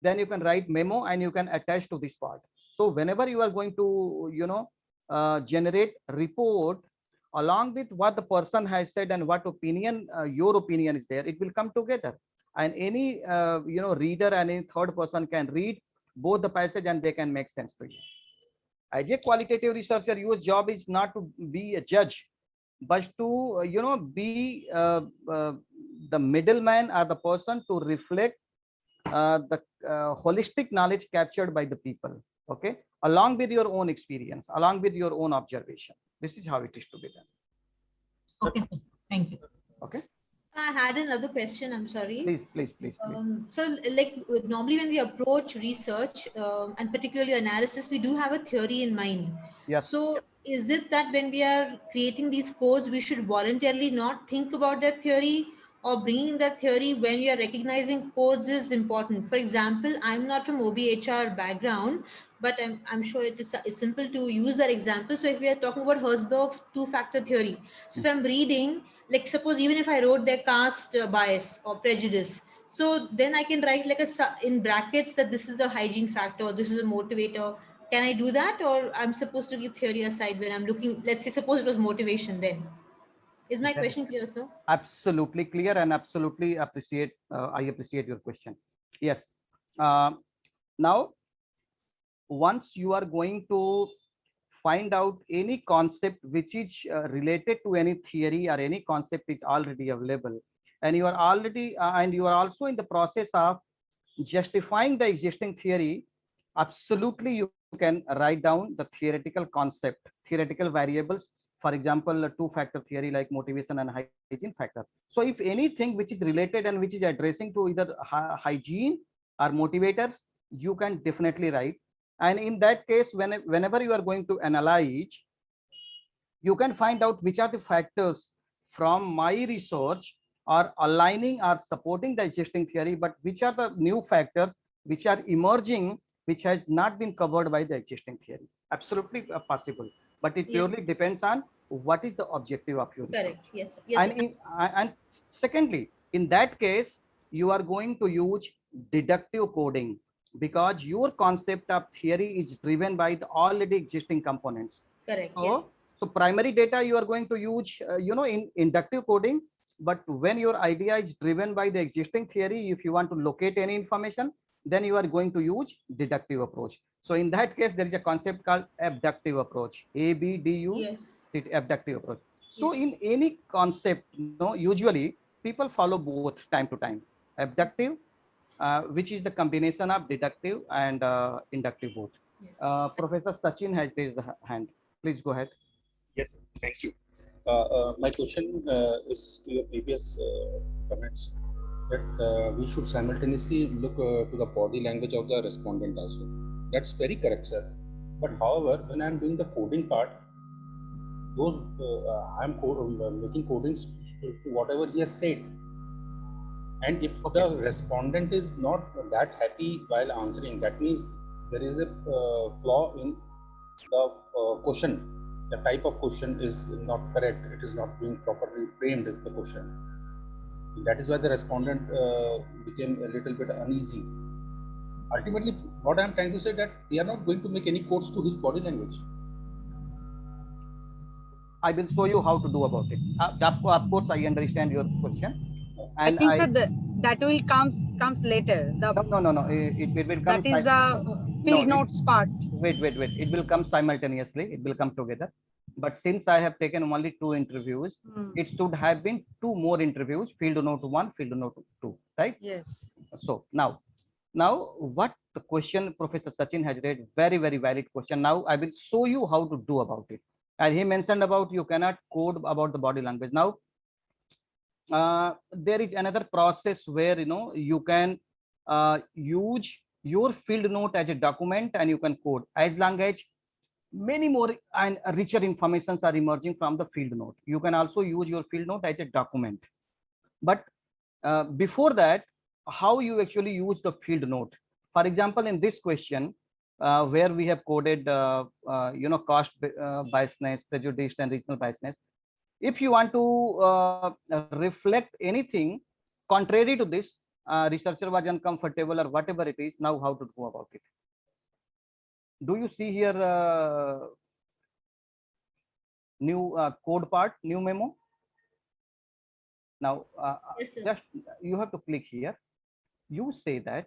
then you can write memo and you can attach to this part. So whenever you are going to, generate report along with what the person has said and what opinion, your opinion is there, it will come together. And any, reader and any third person can read both the passage and they can make sense to you. As a qualitative researcher, your job is not to be a judge, but to be the middleman or the person to reflect the holistic knowledge captured by the people, okay, along with your own experience, along with your own observation. This is how it is to be done. Okay, sir. Thank you. Okay. I had another question. I'm sorry. Please. So, like normally when we approach research and particularly analysis, we do have a theory in mind. Yes. So, is it that when we are creating these codes, we should voluntarily not think about that theory, or bringing that theory when we are recognizing codes is important? For example, I'm not from OBHR background, but I'm sure it is simple to use that example. So, if we are talking about Herzberg's two-factor theory, so if I'm reading, like suppose even if I wrote their caste bias or prejudice, so then I can write like in brackets that this is a hygiene factor, this is a motivator. Can I do that, or I'm supposed to give theory aside when I'm looking? Let's say suppose it was motivation. Then is my question clear, sir? Absolutely clear, and absolutely appreciate. I appreciate your question. Yes. Now, once you are going to find out any concept which is related to any theory, or any concept is already available, and you are already and you are also in the process of justifying the existing theory, absolutely you can write down the theoretical concept, theoretical variables. For example, a two-factor theory like motivation and hygiene factor. So if anything which is related and which is addressing to either hygiene or motivators, you can definitely write. And in that case, whenever you are going to analyze, you can find out which are the factors from my research are aligning or supporting the existing theory, but which are the new factors which are emerging, which has not been covered by the existing theory. Absolutely possible, but it purely depends on what is the objective of your research. Correct. Yes. Yes. And secondly, in that case, you are going to use deductive coding, because your concept of theory is driven by the already existing components. Correct. So, Yes. so primary data you are going to use, in inductive coding. But when your idea is driven by the existing theory, if you want to locate any information, then you are going to use deductive approach. So in that case, there is a concept called abductive approach. ABDU, Yes. abductive approach. So Yes. in any concept, usually people follow both time to time. Abductive, which is the combination of deductive and inductive both. Yes. Professor Sachin has raised the hand. Please go ahead. Yes, thank you. My question is to your previous comments that we should simultaneously look to the body language of the respondent also. That's very correct, sir. But however, when I'm doing the coding part, those making codings to whatever he has said. And if the respondent is not that happy while answering, that means there is a flaw in the question. The type of question is not correct. It is not being properly framed the question. That is why the respondent became a little bit uneasy. Ultimately, what I am trying to say that we are not going to make any codes to his body language. I will show you how to do about it. Of course, I understand your question. And I think sir, that will comes later. No. It will come. That is the field notes part. Wait. It will come simultaneously. It will come together. But since I have taken only 2 interviews, it should have been 2 more interviews, field note 1, field note 2, right? Yes. So now what the question Professor Sachin has raised, very, very valid question. Now I will show you how to do about it. And he mentioned about you cannot code about the body language. Now, there is another process where, you can use your field note as a document and you can code, as long as many more and richer informations are emerging from the field note. You can also use your field note as a document. But before that, how you actually use the field note? For example, in this question, where we have coded, cost biasness, prejudice, and regional biasness. If you want to reflect anything contrary to this, researcher was uncomfortable or whatever it is, now how to go about it? Do you see here new code part, new memo? Now, Yes, sir. just you have to click here. You say that,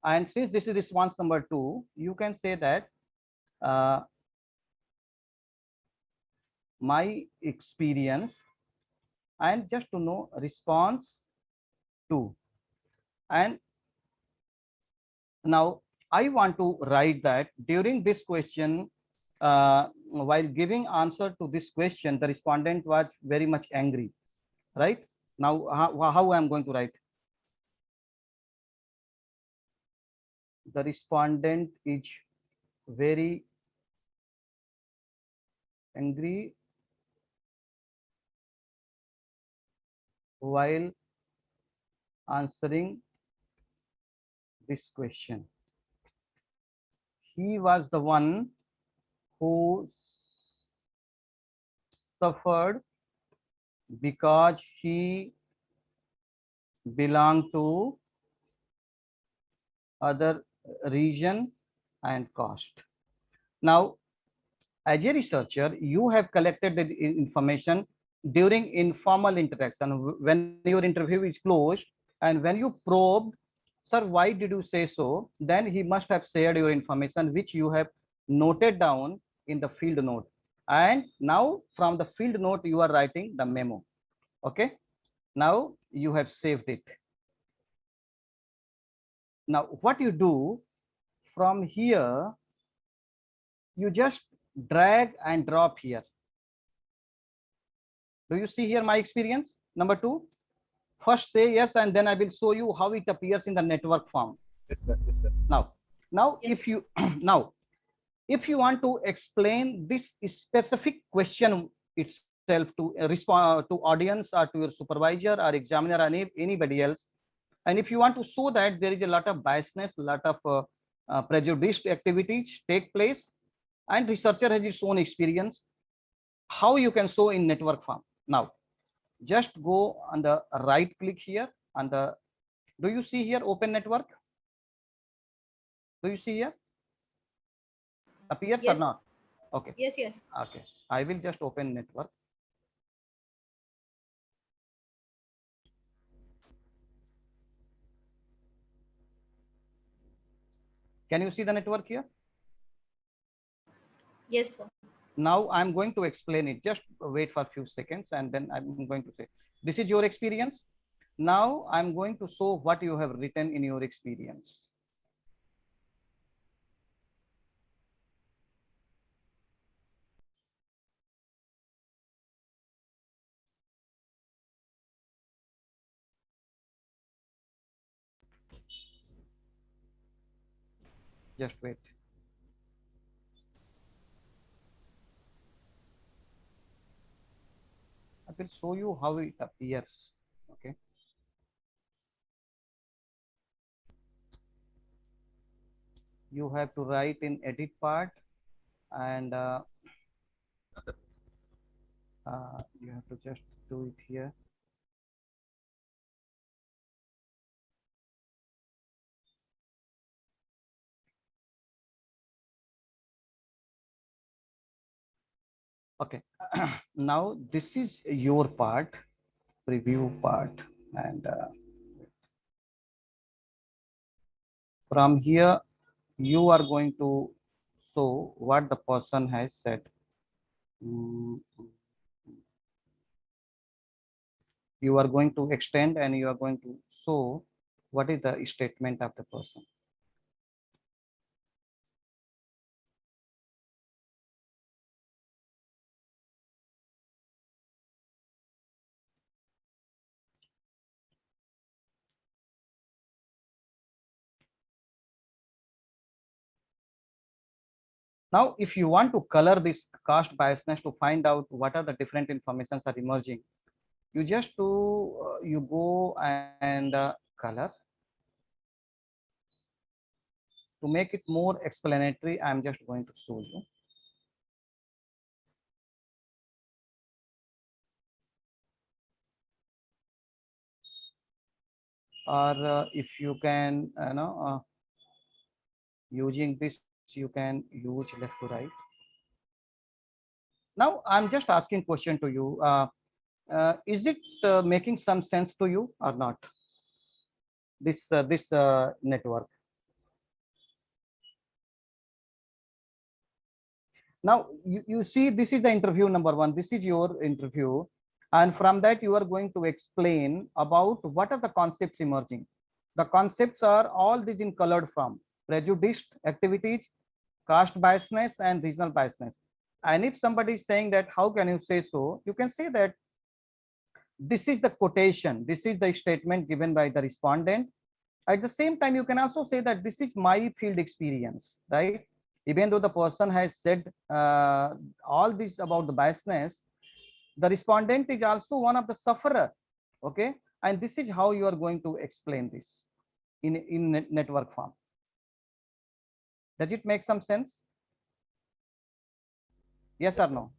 and since this is response number 2, you can say that my experience, and just to know response 2. And now I want to write that during this question, while giving answer to this question, the respondent was very much angry, right? Now, how I'm going to write? The respondent is very angry while answering this question. He was the one who suffered because he belonged to other region and caste. Now, as a researcher, you have collected the information during informal interaction when your interview is closed, and when you probed, sir, why did you say so? Then he must have shared your information, which you have noted down in the field note. And now from the field note, you are writing the memo. Okay. Now you have saved it. Now what you do from here, you just drag and drop here. Do you see here my experience? Number 2, first say yes, and then I will show you how it appears in the network form. Yes, sir. Yes, sir. Now Yes. if you if you want to explain this specific question itself to respond to audience or to your supervisor or examiner or anybody else, and if you want to show that there is a lot of biasness, lot of prejudiced activities take place, and researcher has its own experience, how you can show in network form? Now just go on the right click here on the Do you see here open network? Do you see here? Appears or Yes. not? Okay. Yes, yes. Okay. I will just open network. Can you see the network here? Yes, sir. Now I'm going to explain it. Just wait for a few seconds and then I'm going to say, this is your experience. Now I'm going to show what you have written in your experience. Just wait. I will show you how it appears. Okay. You have to write in edit part and you have to just do it here. Okay. Now this is your part, preview part, and from here you are going to show what the person has said. You are going to extend and you are going to show what is the statement of the person. Now, if you want to color this caste biasness to find out what are the different informations are emerging, you just you go and color. To make it more explanatory, I'm just going to show you. Or if you can, using this, you can use left to right. Now, I'm just asking question to you. Is it making some sense to you or not? This network. Now you see this is the interview number 1. This is your interview, and from that you are going to explain about what are the concepts emerging. The concepts are all these in colored form: prejudiced activities, caste biasness, and regional biasness. And if somebody is saying that, how can you say so? You can say that this is the quotation, this is the statement given by the respondent. At the same time, you can also say that this is my field experience, right? Even though the person has said all this about the biasness, the respondent is also one of the sufferer. Okay, and this is how you are going to explain this in network form. Does it make some sense? Yes or no?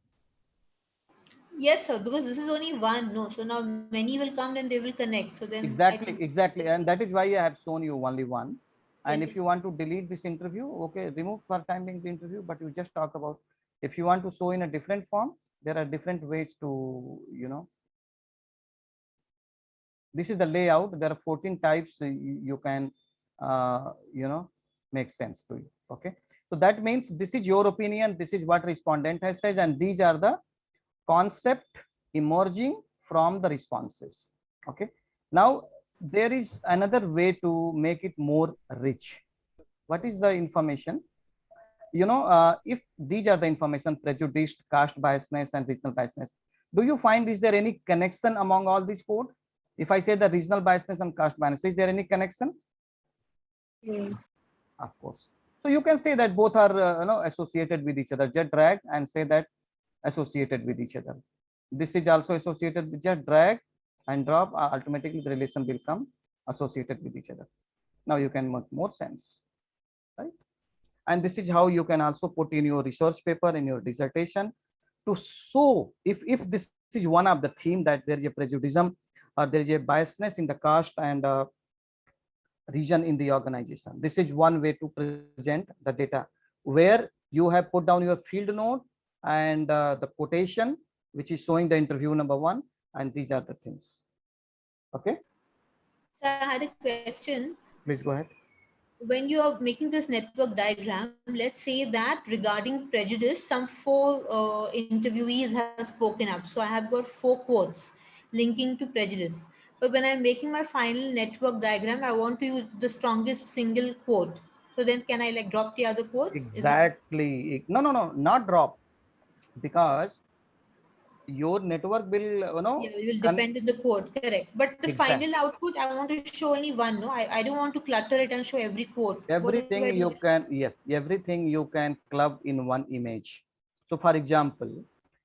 Yes, sir, because this is only one. No, so now many will come and they will connect. So then Exactly, and that is why I have shown you only one. And Yes. if you want to delete this interview, okay, remove for time being the interview, but you just talk about, if you want to show in a different form, there are different ways to, this is the layout. There are 14 types you can, make sense to you. Okay, so that means this is your opinion. This is what respondent has said, and these are the concept emerging from the responses. Okay, now there is another way to make it more rich. What is the information? If these are the information: prejudiced, caste biasness, and regional biasness, do you find, is there any connection among all these code? If I say the regional biasness and caste biasness, is there any connection? Of course. So you can say that both are associated with each other. Just drag and say that associated with each other. This is also associated with, just drag and drop, automatically the relation will come associated with each other. Now you can make more sense, right? And this is how you can also put in your research paper, in your dissertation, to show if this is one of the theme, that there is a prejudice or there is a biasness in the caste and region in the organization. This is one way to present the data, where you have put down your field note and the quotation, which is showing the interview number 1, and these are the things. Okay. So I had a question. Please go ahead. When you are making this network diagram, let's say that regarding prejudice, some 4 interviewees have spoken up. So I have got 4 quotes linking to prejudice. But when I'm making my final network diagram, I want to use the strongest single quote. So then can I like drop the other quotes? Exactly. No, not drop, because your network will, Yeah, it will depend on the quote, correct. But the final output, I want to show only one. No, I don't want to clutter it and show every quote. Everything you can, yes, everything you can club in one image. So for example,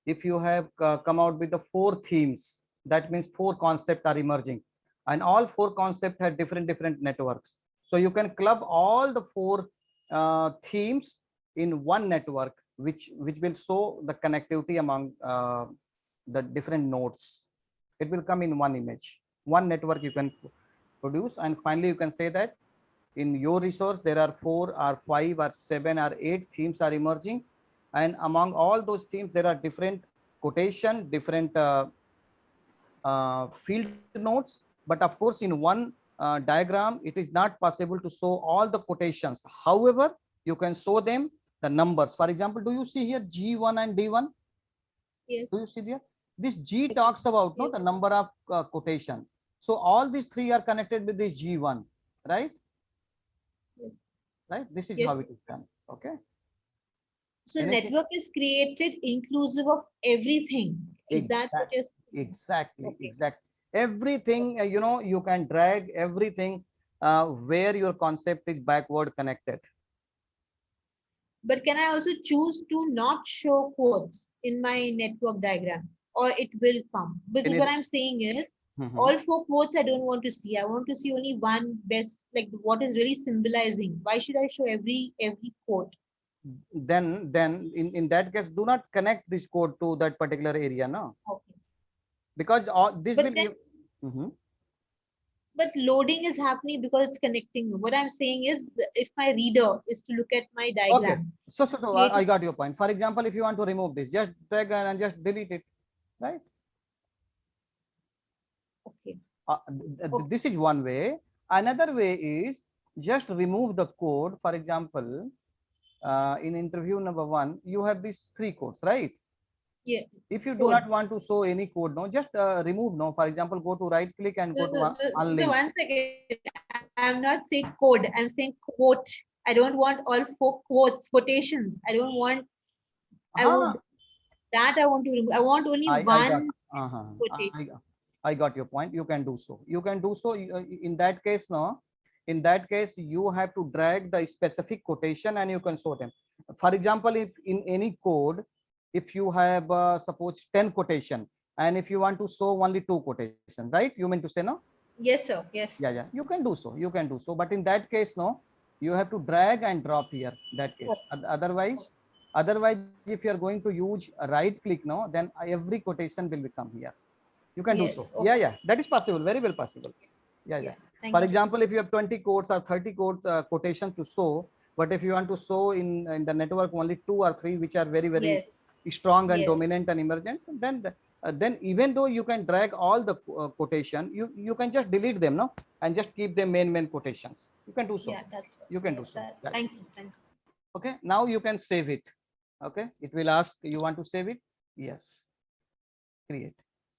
if you have come out with the 4 themes, that means 4 concepts are emerging, and all 4 concepts have different networks. So you can club all the 4 themes in one network, which will show the connectivity among the different nodes. It will come in one image, one network you can produce, and finally you can say that in your resource there are 4 or 5 or 7 or 8 themes are emerging, and among all those themes there are different quotation, different field notes. But of course in one diagram it is not possible to show all the quotations. However, you can show them the numbers. For example, do you see here G1 and D1? Yes. Do you see there? This G talks about the number of quotation. So all these 3 are connected with this G1, right? Yes. Right, this is Yes. how it is done. Okay. So network is created inclusive of everything. Is that what you're saying? Exactly. Okay. Exactly. Everything, you can drag everything where your concept is backward connected. But can I also choose to not show quotes in my network diagram, or it will come? Because what I'm saying is, all 4 quotes I don't want to see. I want to see only one best, like what is really symbolizing. Why should I show every quote? Then in that case, do not connect this code to that particular area, no? Okay. Because this but will then, give. But loading is happening because it's connecting. What I'm saying is, if my reader is to look at my diagram. Okay. So I got your point. For example, if you want to remove this, just drag and just delete it, right? Okay. This is one way. Another way is just remove the code. For example, in interview number 1, you have these 3 codes, right? Yeah. If you do not want to show any code, no, just remove, no. For example, go to right click and go to unlink. So 1 second, I'm not saying code, I'm saying quote. I don't want all 4 quotes, quotations. I don't want, I want to remove. I want only one quotation. I got your point. You can do so. You can do so. In that case, no. In that case, you have to drag the specific quotation and you can show them. For example, if in any code, if you have suppose 10 quotation, and if you want to show only 2 quotations, right? You mean to say no? Yes, sir. Yes. Yeah. You can do so. You can do so. But in that case, no, you have to drag and drop here. That case. Okay. Otherwise, if you are going to use a right click, no, then every quotation will become here. You can do so. Okay. Yeah. That is possible. Very well possible. Yeah. For example, if you have 20 quotes or 30 quotations to show, but if you want to show in the network only 2 or 3, which are very strong and dominant and emergent, then even though you can drag all the quotation, you can just delete them, no, and just keep them main quotations. You can do so. Yeah, that's what, you can do so. Thank you. Okay, now you can save it. Okay, it will ask you want to save it. Yes, create.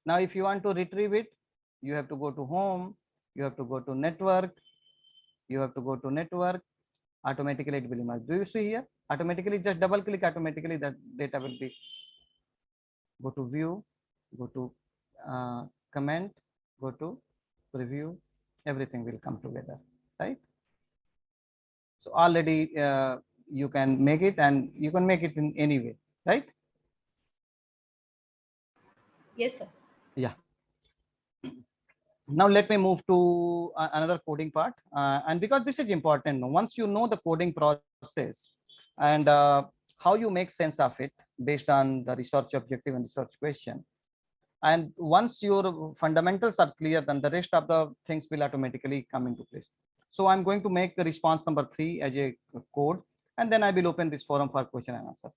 Now if you want to retrieve it, you have to go to home, you have to go to network, automatically it will emerge. Do you see here? Automatically, just double click, automatically that data will be, go to view, go to comment, go to preview, everything will come together, right? So already you can make it, and you can make it in any way, right? Yes, sir. Yeah. Now let me move to another coding part, and because this is important, once you know the coding process and how you make sense of it based on the research objective and research question, and once your fundamentals are clear, then the rest of the things will automatically come into place. So I'm going to make the response number 3 as a code, and then I will open this forum for question and answer.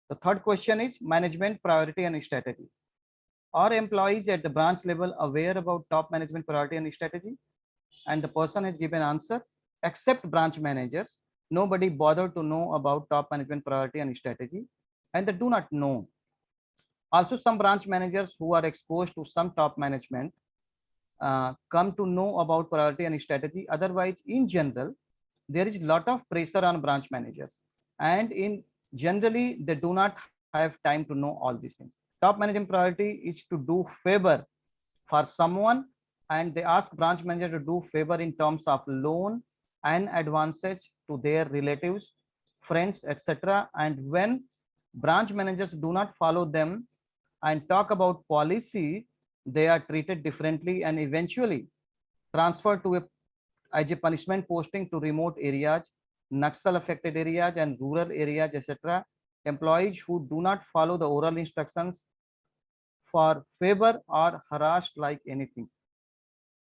The third question is management priority and strategy. Are employees at the branch level aware about top management priority and strategy? And the person has given answer, except branch managers. Nobody bothered to know about top management priority and strategy, and they do not know. Also, some branch managers who are exposed to some top management come to know about priority and strategy. Otherwise, in general, there is a lot of pressure on branch managers, and in generally they do not have time to know all these things. Top management priority is to do favor for someone, and they ask branch manager to do favor in terms of loan and advances to their relatives, friends, etc. And when branch managers do not follow them and talk about policy, they are treated differently and eventually transferred to as a punishment posting to remote areas, Naxal affected areas and rural areas, etc. Employees who do not follow the oral instructions for favor are harassed like anything.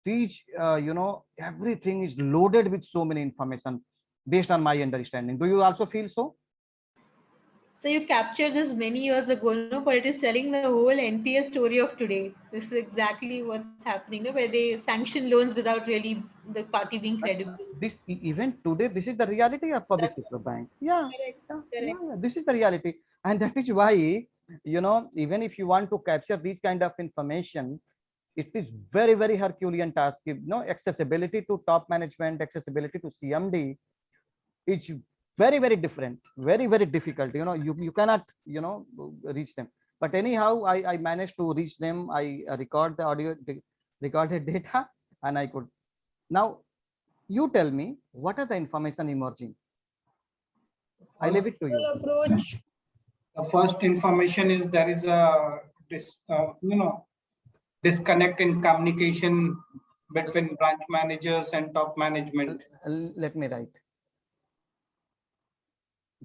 These, everything is loaded with so many information based on my understanding. Do you also feel so? So you captured this many years ago, no? But it is telling the whole NPS story of today. This is exactly what's happening, no? Where they sanction loans without really the party being credible. This even today, this is the reality of public sector bank. Yeah, Correct. this is the reality, and that is why, even if you want to capture these kind of information, it is very, very Herculean task. Accessibility to top management, accessibility to CMD, it's very, very different, very, very difficult. You cannot reach them, but anyhow I managed to reach them. I record the audio, recorded data, and I could. Now you tell me, what are the information emerging? I leave it to you. Approach. The first information is there is a disconnect in communication between branch managers and top management. Let me write.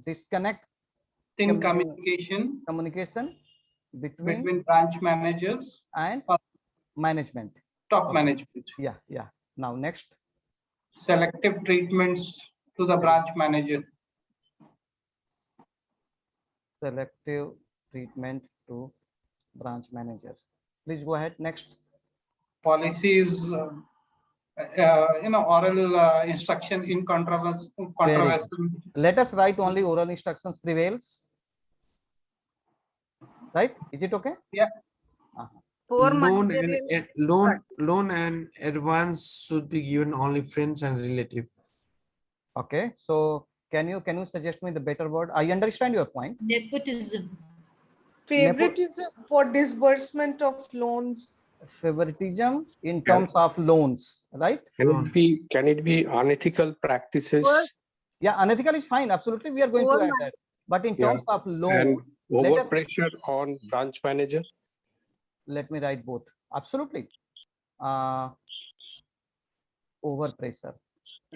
Disconnect in communication between branch managers and management, top management. Yeah. Now next. Selective treatments to the branch manager. Selective treatment to branch managers. Please go ahead. Next. Policies, oral instruction in controversy. Let us write only oral instructions prevails. Right? Is it okay? Yeah. Loan and advance should be given only friends and relative. Okay. So can you suggest me the better word? I understand your point. Nepotism. Favoritism for disbursement of loans. Favoritism in terms of loans, right? Can it be unethical practices? Yeah, unethical is fine. Absolutely, we are going to add that. But in terms of loan, and over pressure on branch manager. Let me write both. Absolutely. Over pressure.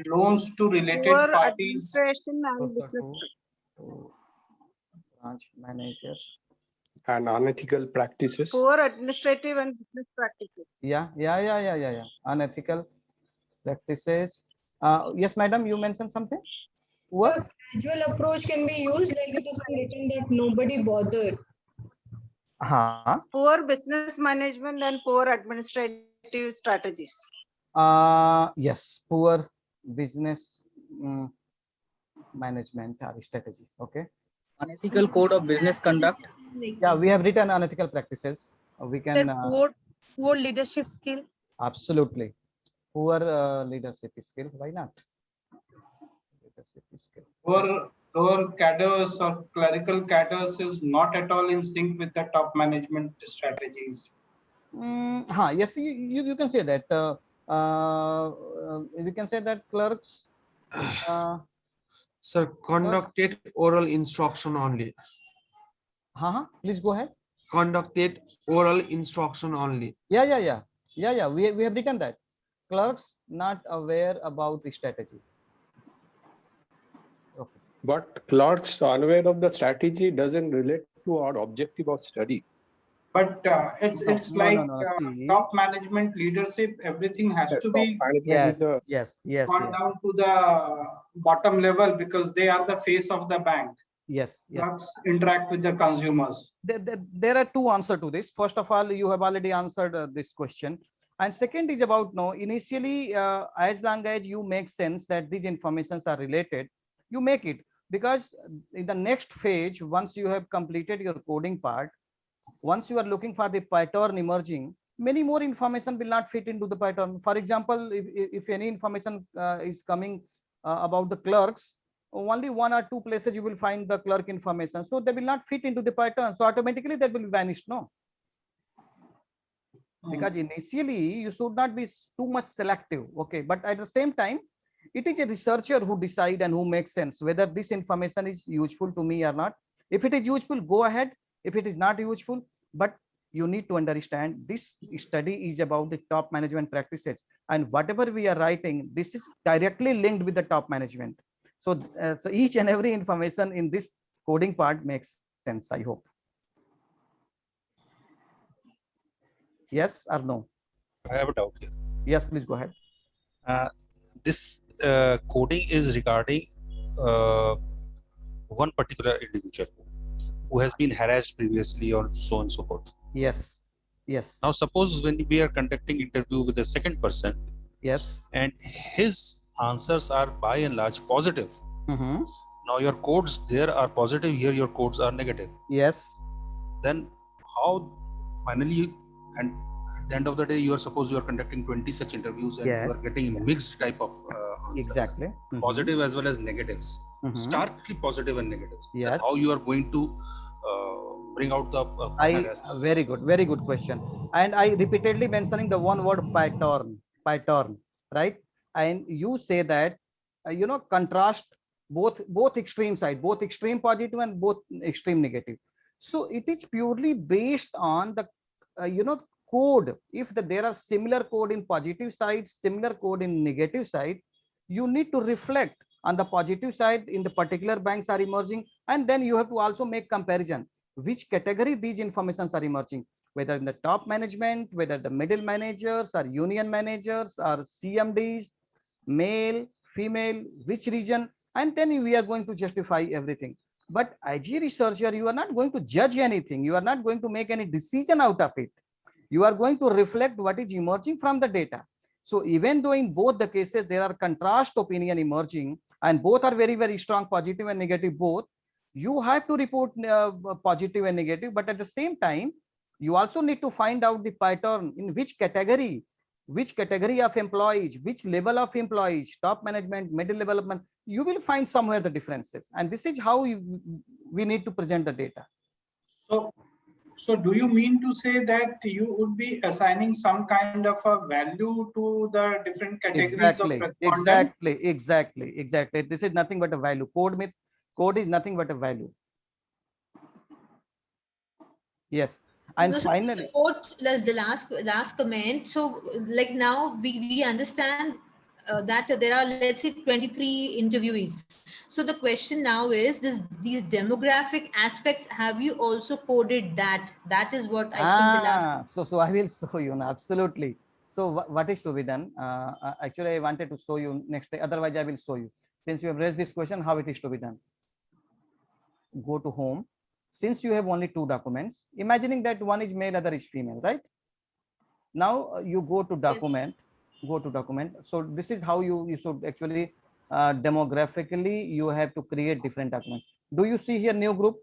Loans to related parties. And business. To branch managers. And unethical practices. Poor administrative and business practices. Yeah. Unethical practices. Yes, madam, you mentioned something. What? Casual approach can be used, like it has been written that nobody bothered. Poor business management and poor administrative strategies. Yes, poor business management or strategy. Okay. Unethical code of business conduct. Yeah, we have written unethical practices. We can. Poor leadership skill. Absolutely. Poor leadership skill. Why not? Leadership skill. Lower cadres or clerical cadres is not at all in sync with the top management strategies. Yes, you can say that. You can say that clerks. Sir, conducted oral instruction only. Please go ahead. Conducted oral instruction only. Yeah. We have written that. Clerks not aware about the strategy. Okay. But clerks unaware of the strategy doesn't relate to our objective of study. But it's No, no, like no, no. See, top management leadership, everything has to Top be management is yes, the yes, yes, gone yes, down to the bottom level because they are the face of the bank. yes, yes. Must interact with the consumers. There are two answers to this. First of all, you have already answered this question. And second is about, no, initially, as long as you make sense that these informations are related, you make it. Because in the next phase, once you have completed your coding part, once you are looking for the pattern emerging, many more information will not fit into the pattern. For example, if any information is coming about the clerks, only one or two places you will find the clerk information. So they will not fit into the pattern. So automatically that will vanish, no? Because initially you should not be too much selective. Okay. But at the same time, it is a researcher who decide and who makes sense whether this information is useful to me or not. If it is useful, go ahead. If it is not useful, but you need to understand this study is about the top management practices, and whatever we are writing, this is directly linked with the top management. So, so each and every information in this coding part makes sense, I hope. Yes or no? I have a doubt here. Yes, please go ahead. This coding is regarding one particular individual who has been harassed previously or so and so forth. Yes. Yes. Now, suppose when we are conducting interview with the second person, yes, and his answers are by and large positive. Mm-hmm. Now your codes there are positive, here your codes are negative. Yes. Then how finally, and at the end of the day, you are suppose you are conducting 20 such interviews and you are getting mixed type of answers. Exactly. Mm-hmm. Positive as well as negatives. Mm-hmm. Starkly positive and negative. Yes. How you are going to bring out the very good question. And I repeatedly mentioning the one word pattern, right? And you say that you know, contrast both extreme side, both extreme positive and both extreme negative. So it is purely based on the you know, code. If there are similar code in positive side, similar code in negative side, you need to reflect on the positive side in the particular banks are emerging, and then you have to also make comparison which category these informations are emerging, whether in the top management, whether the middle managers or union managers or CMDs, male, female, which region, and then we are going to justify everything. But as a researcher, you are not going to judge anything. You are not going to make any decision out of it. You are going to reflect what is emerging from the data. So even though in both the cases there are contrast opinion emerging and both are very, very strong, positive and negative both, you have to report positive and negative, but at the same time, you also need to find out the pattern in which category of employees, which level of employees, top management, middle development, you will find somewhere the differences. And this is how we need to present the data. So do you mean to say that you would be assigning some kind of a value to the different categories of respondents? Exactly. This is nothing but a value. Code is nothing but a value. Yes. And finally, the last comment. So like now we understand that there are, let's say, 23 interviewees. So the question now is these demographic aspects, have you also coded that? That is what I think the last. So I will show you now. Absolutely. So what is to be done? Actually, I wanted to show you next day. Otherwise, I will show you. Since you have raised this question, how it is to be done. Go to home. Since you have only two documents, imagining that one is male, other is female, right? Now you go to document, So this is how you should actually demographically, you have to create different documents. Do you see here new group?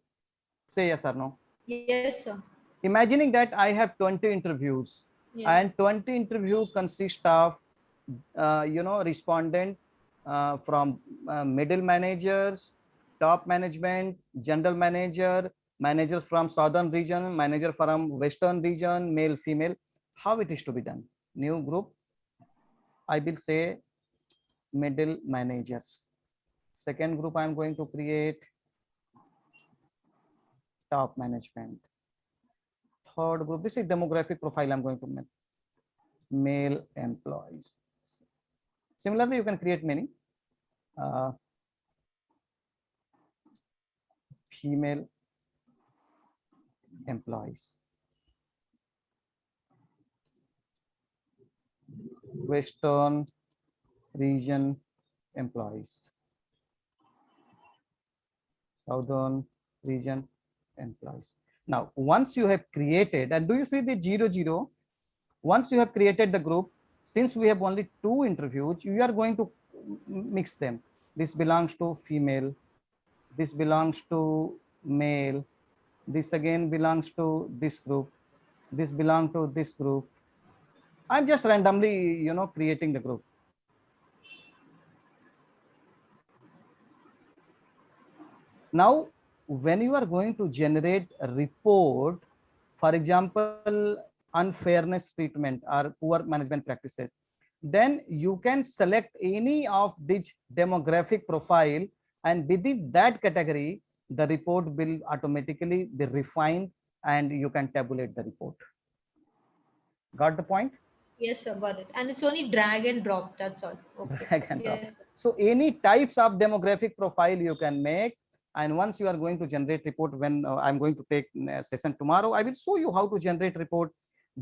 Say yes or no. Yes, sir. Imagining that I have 20 interviews, and 20 interview consist of you know, respondent from middle managers, top management, general manager, managers from southern region, manager from western region, male, female. How it is to be done? New group, I will say middle managers. Second group I am going to create top management. Third group, this is demographic profile I'm going to make, male employees. Similarly, you can create many female employees. Western region employees. Southern region employees. Now, once you have created, and do you see the 00? Once you have created the group, since we have only 2 interviews, you are going to mix them. This belongs to female, this belongs to male, this again belongs to this group, this belongs to this group. I'm just randomly, creating the group. Now, when you are going to generate a report, for example, unfairness treatment or poor management practices, then you can select any of these demographic profile, and within that category, the report will automatically be refined and you can tabulate the report. Got the point? Yes, sir, got it. And it's only drag and drop, that's all. Okay. Drag and drop. Yes, sir. So any types of demographic profile you can make. And once you are going to generate report, when I'm going to take a session tomorrow, I will show you how to generate report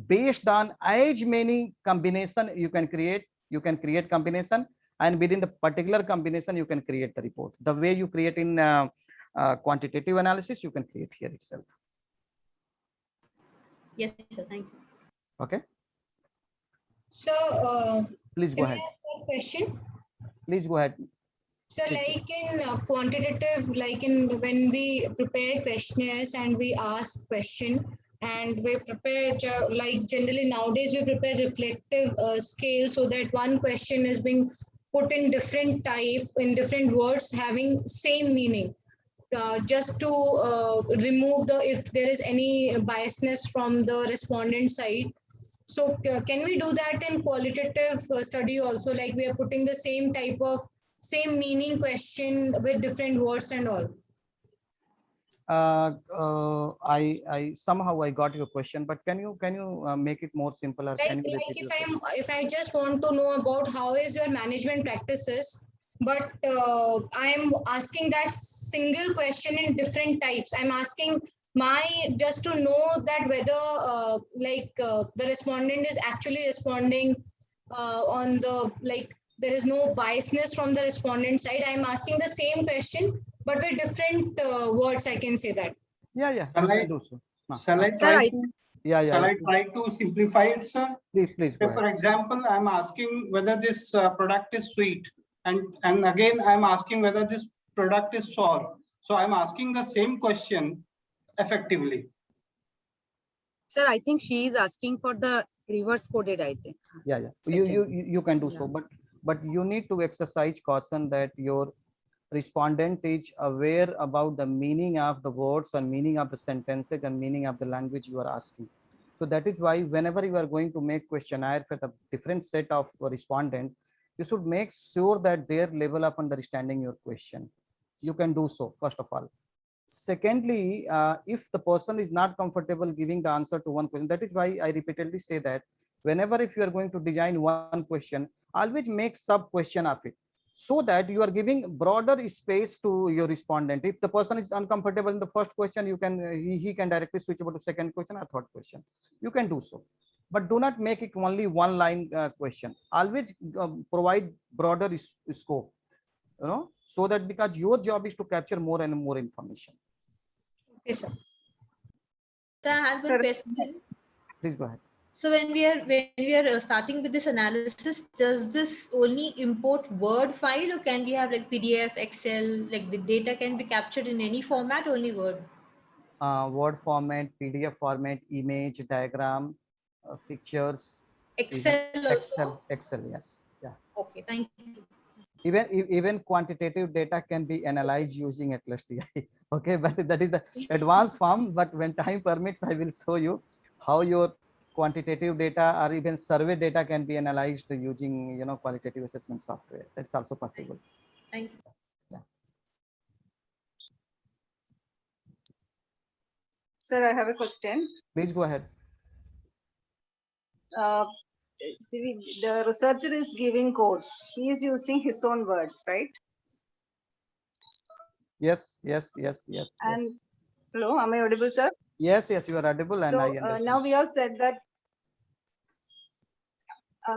based on as many combination you can create. You can create combination, and within the particular combination, you can create the report. The way you create in quantitative analysis, you can create here itself. Yes, sir. Thank you. Okay. So, please go ahead. Question. Please go ahead. So, like in quantitative, like in when we prepare questionnaires and we ask question, and we prepare like generally nowadays we prepare reflective scale, so that one question is being put in different type, in different words having same meaning, just to remove if there is any biasness from the respondent side. So can we do that in qualitative study also, like we are putting the same type of same meaning question with different words and all? I somehow I got your question, but can you make it more simpler? Like if I just want to know about how is your management practices, but I'm asking that single question in different types. I'm asking just to know that whether the respondent is actually responding on the there is no biasness from the respondent side. I'm asking the same question, but with different words, I can say that. Yeah. Shall I try to simplify it, sir? Please. So for example, I'm asking whether this product is sweet, and again I'm asking whether this product is sour. So I'm asking the same question effectively. Sir, I think she is asking for the reverse coded, I think. Yeah. You can do so, but you need to exercise caution that your respondent is aware about the meaning of the words and meaning of the sentences and meaning of the language you are asking. So that is why whenever you are going to make questionnaire for the different set of respondent, you should make sure that their level of understanding your question. You can do so, first of all. Secondly, if the person is not comfortable giving the answer to one question, that is why I repeatedly say that whenever if you are going to design one question, always make sub question of it, so that you are giving broader space to your respondent. If the person is uncomfortable in the first question, you can he can directly switch over to second question or third question. You can do so, but do not make it only one line question. Always provide broader scope, so that because your job is to capture more and more information. Okay, sir. So I have a question. Please go ahead. So when we are starting with this analysis, does this only import Word file, or can we have like PDF, Excel, like the data can be captured in any format, only Word? Word format, PDF format, image, diagram, pictures. Excel also? Excel, yes. Yeah. Okay, thank you. Even quantitative data can be analyzed using Atlas TI. Okay, but that is the advanced form. But when time permits, I will show you how your quantitative data or even survey data can be analyzed using qualitative assessment software. That's also possible. Thank you. Yeah. Sir, I have a question. Please go ahead. See, the researcher is giving codes. He is using his own words, right? Yes. And hello, am I audible, sir? Yes, you are audible, and so, I understand. Now we have said that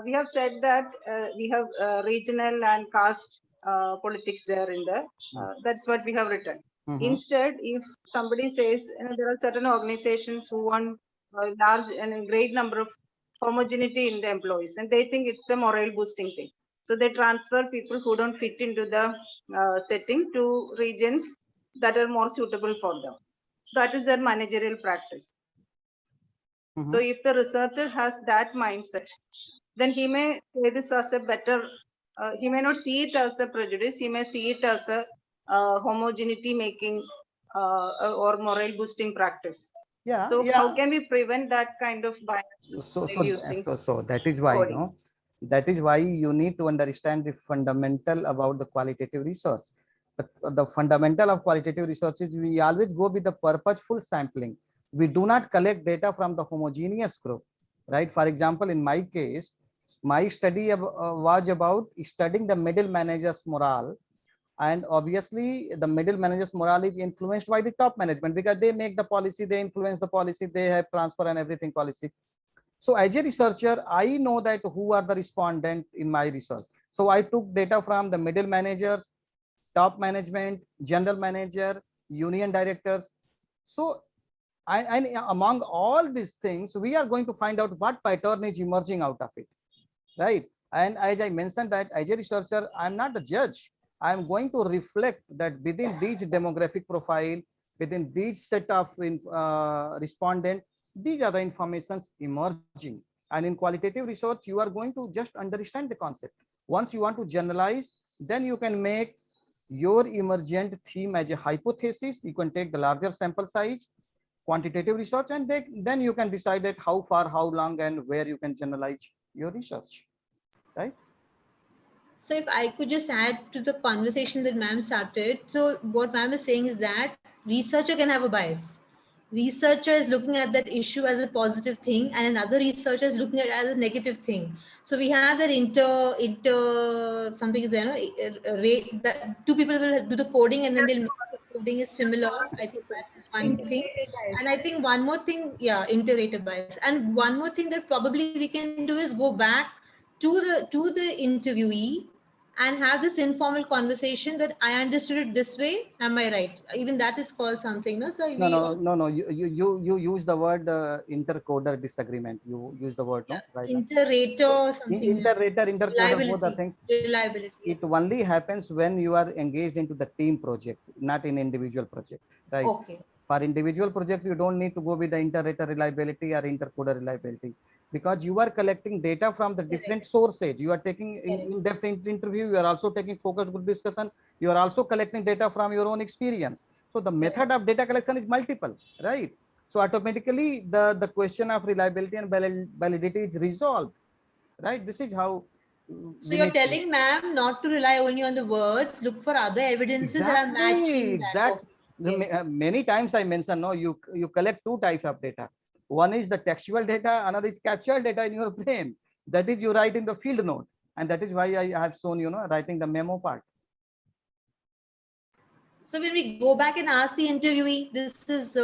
we have said that we have regional and caste politics there in there. That's what we have written. Instead, if somebody says, there are certain organizations who want a large and a great number of homogeneity in the employees, and they think it's a morale boosting thing. So they transfer people who don't fit into the setting to regions that are more suitable for them. So that is their managerial practice. So if the researcher has that mindset, then he may say this as a better, he may not see it as a prejudice, he may see it as a homogeneity making or morale boosting practice. Yeah. So how can we prevent that kind of bias? So that is why, you know, that is why you need to understand the fundamental about the qualitative research. The fundamental of qualitative research is we always go with the purposeful sampling. We do not collect data from the homogeneous group, right? For example, in my case, my study was about studying the middle managers' morale. And obviously, the middle managers' morale is influenced by the top management because they make the policy, they influence the policy, they have transfer and everything policy. So as a researcher, I know that who are the respondent in my research. So I took data from the middle managers, top management, general manager, union directors. So and among all these things, we are going to find out what pattern is emerging out of it, right? And as I mentioned that as a researcher, I'm not the judge. I'm going to reflect that within these demographic profile, within these set of respondent, these are the informations emerging. And in qualitative research, you are going to just understand the concept. Once you want to generalize, then you can make your emergent theme as a hypothesis. You can take the larger sample size, quantitative research, and then you can decide that how far, how long, and where you can generalize your research, right? So if I could just add to the conversation that ma'am started. So what ma'am is saying is that researcher can have a bias. Researcher is looking at that issue as a positive thing, and another researcher is looking at it as a negative thing. So we have that something is there, that two people will do the coding and then they'll make the coding is similar. I think that is one thing. And I think one more thing, yeah, inter-rater bias. And one more thing that probably we can do is go back to the interviewee and have this informal conversation that I understood it this way. Am I right? Even that is called something, no? So No. You use the word intercoder disagreement. You use the word, no? Right? Inter-rater something. Inter-rater, intercoder, both the things. Reliability. It only happens when you are engaged into the team project, not in individual project, right? Okay. For individual project, you don't need to go with the inter-rater reliability or intercoder reliability, because you are collecting data from the different sources. You are taking in-depth interview, you are also taking focus group discussion, you are also collecting data from your own experience. So the method of data collection is multiple, right? So automatically the question of reliability and validity is resolved, right? This is how. So you're telling ma'am not to rely only on the words, look for other evidences that are matching that. Exactly. Yes. Many times I mentioned, no, you collect two types of data. One is the textual data, another is captured data in your brain. That is you write in the field note. And that is why I have shown, writing the memo part. So when we go back and ask the interviewee, this is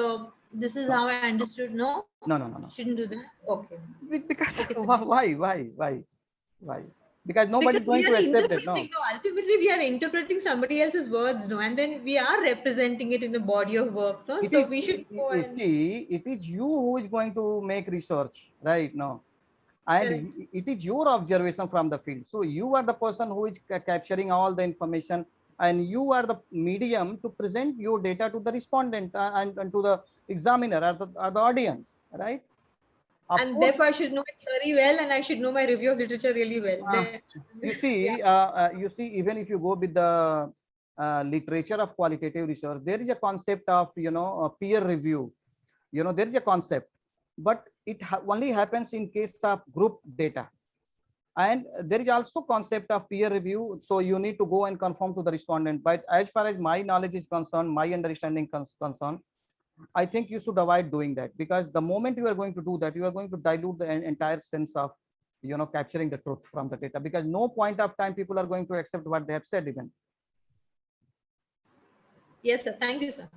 how I understood. No? No. Shouldn't do that. Okay. Because why? Because nobody is going to accept it. No. Ultimately, we are interpreting somebody else's words, no, and then we are representing it in the body of work, no. So we should go and see. It is you who is going to make research, right? No, and it is your observation from the field. So you are the person who is capturing all the information, and you are the medium to present your data to the respondent and to the examiner or the audience, right? And therefore, I should know my theory well, and I should know my review of literature really well. You see, even if you go with the literature of qualitative research, there is a concept of peer review. There is a concept, but it only happens in case of group data. And there is also concept of peer review. So you need to go and confirm to the respondent. But as far as my knowledge is concerned, my understanding concerned, I think you should avoid doing that, because the moment you are going to do that, you are going to dilute the entire sense of capturing the truth from the data, because no point of time people are going to accept what they have said even. Yes, sir. Thank you, sir.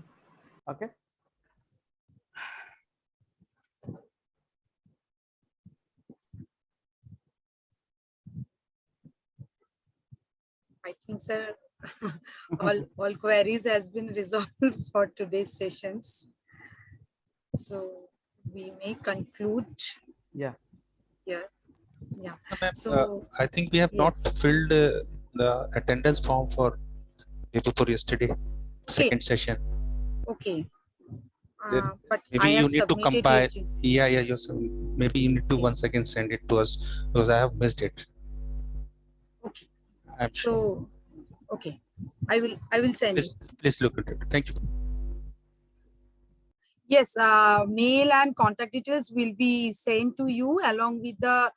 Okay. I think, sir, all queries has been resolved for today's sessions. So we may conclude. Yeah. Yeah. Yeah. Ma'am, So I think we have not filled the attendance form for day before yesterday, second session. Okay. Then But maybe I you have need to submitted compile. it. Yeah, yourself. Maybe you need to once again send it to us because I have missed it. Okay. I'm sure. So, okay, I will send it. Please look at it. Thank you. Yes, mail and contact details will be sent to you along with the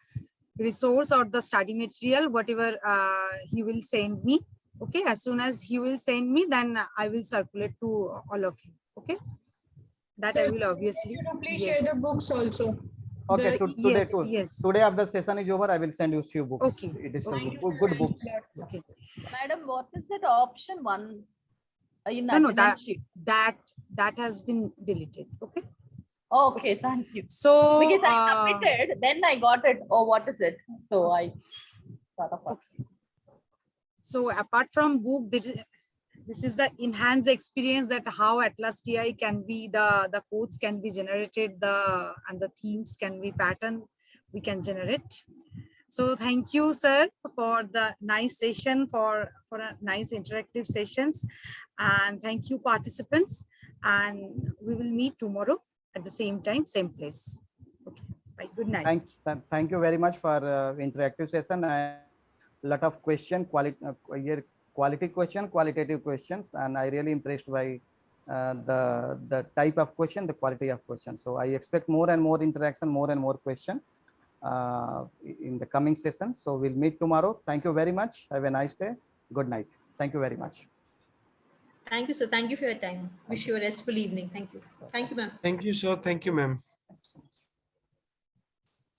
resource or the study material, whatever he will send me. Okay, as soon as he will send me, then I will circulate to all of you. Okay, that I will obviously. Please share the books also. Okay, today too. Yes. Today after the session is over, I will send you few books. Okay. It is Thank good books. Okay. Madam, what is that option one in No, attendance sheet? that has been deleted. Okay. Okay, thank you. So because I submitted, then I got it. Oh, what is it? So I thought of it. So apart from book, this is the enhanced experience that how Atlas TI can be, the codes can be generated, and the themes can be pattern we can generate. So thank you, sir, for the nice session, for a nice interactive sessions, and thank you, participants. And we will meet tomorrow at the same time, same place. Okay. Bye. Good night. Thank you very much for interactive session and lot of question, quality question, qualitative questions, and I really impressed by the type of question, the quality of question. So I expect more and more interaction, more and more question in the coming session. So we'll meet tomorrow. Thank you very much. Have a nice day. Good night. Thank you very much. Thank you, sir. Thank you for your time. Wish you a restful evening. Thank you. Thank you, ma'am. Thank you, sir. Thank you, ma'am.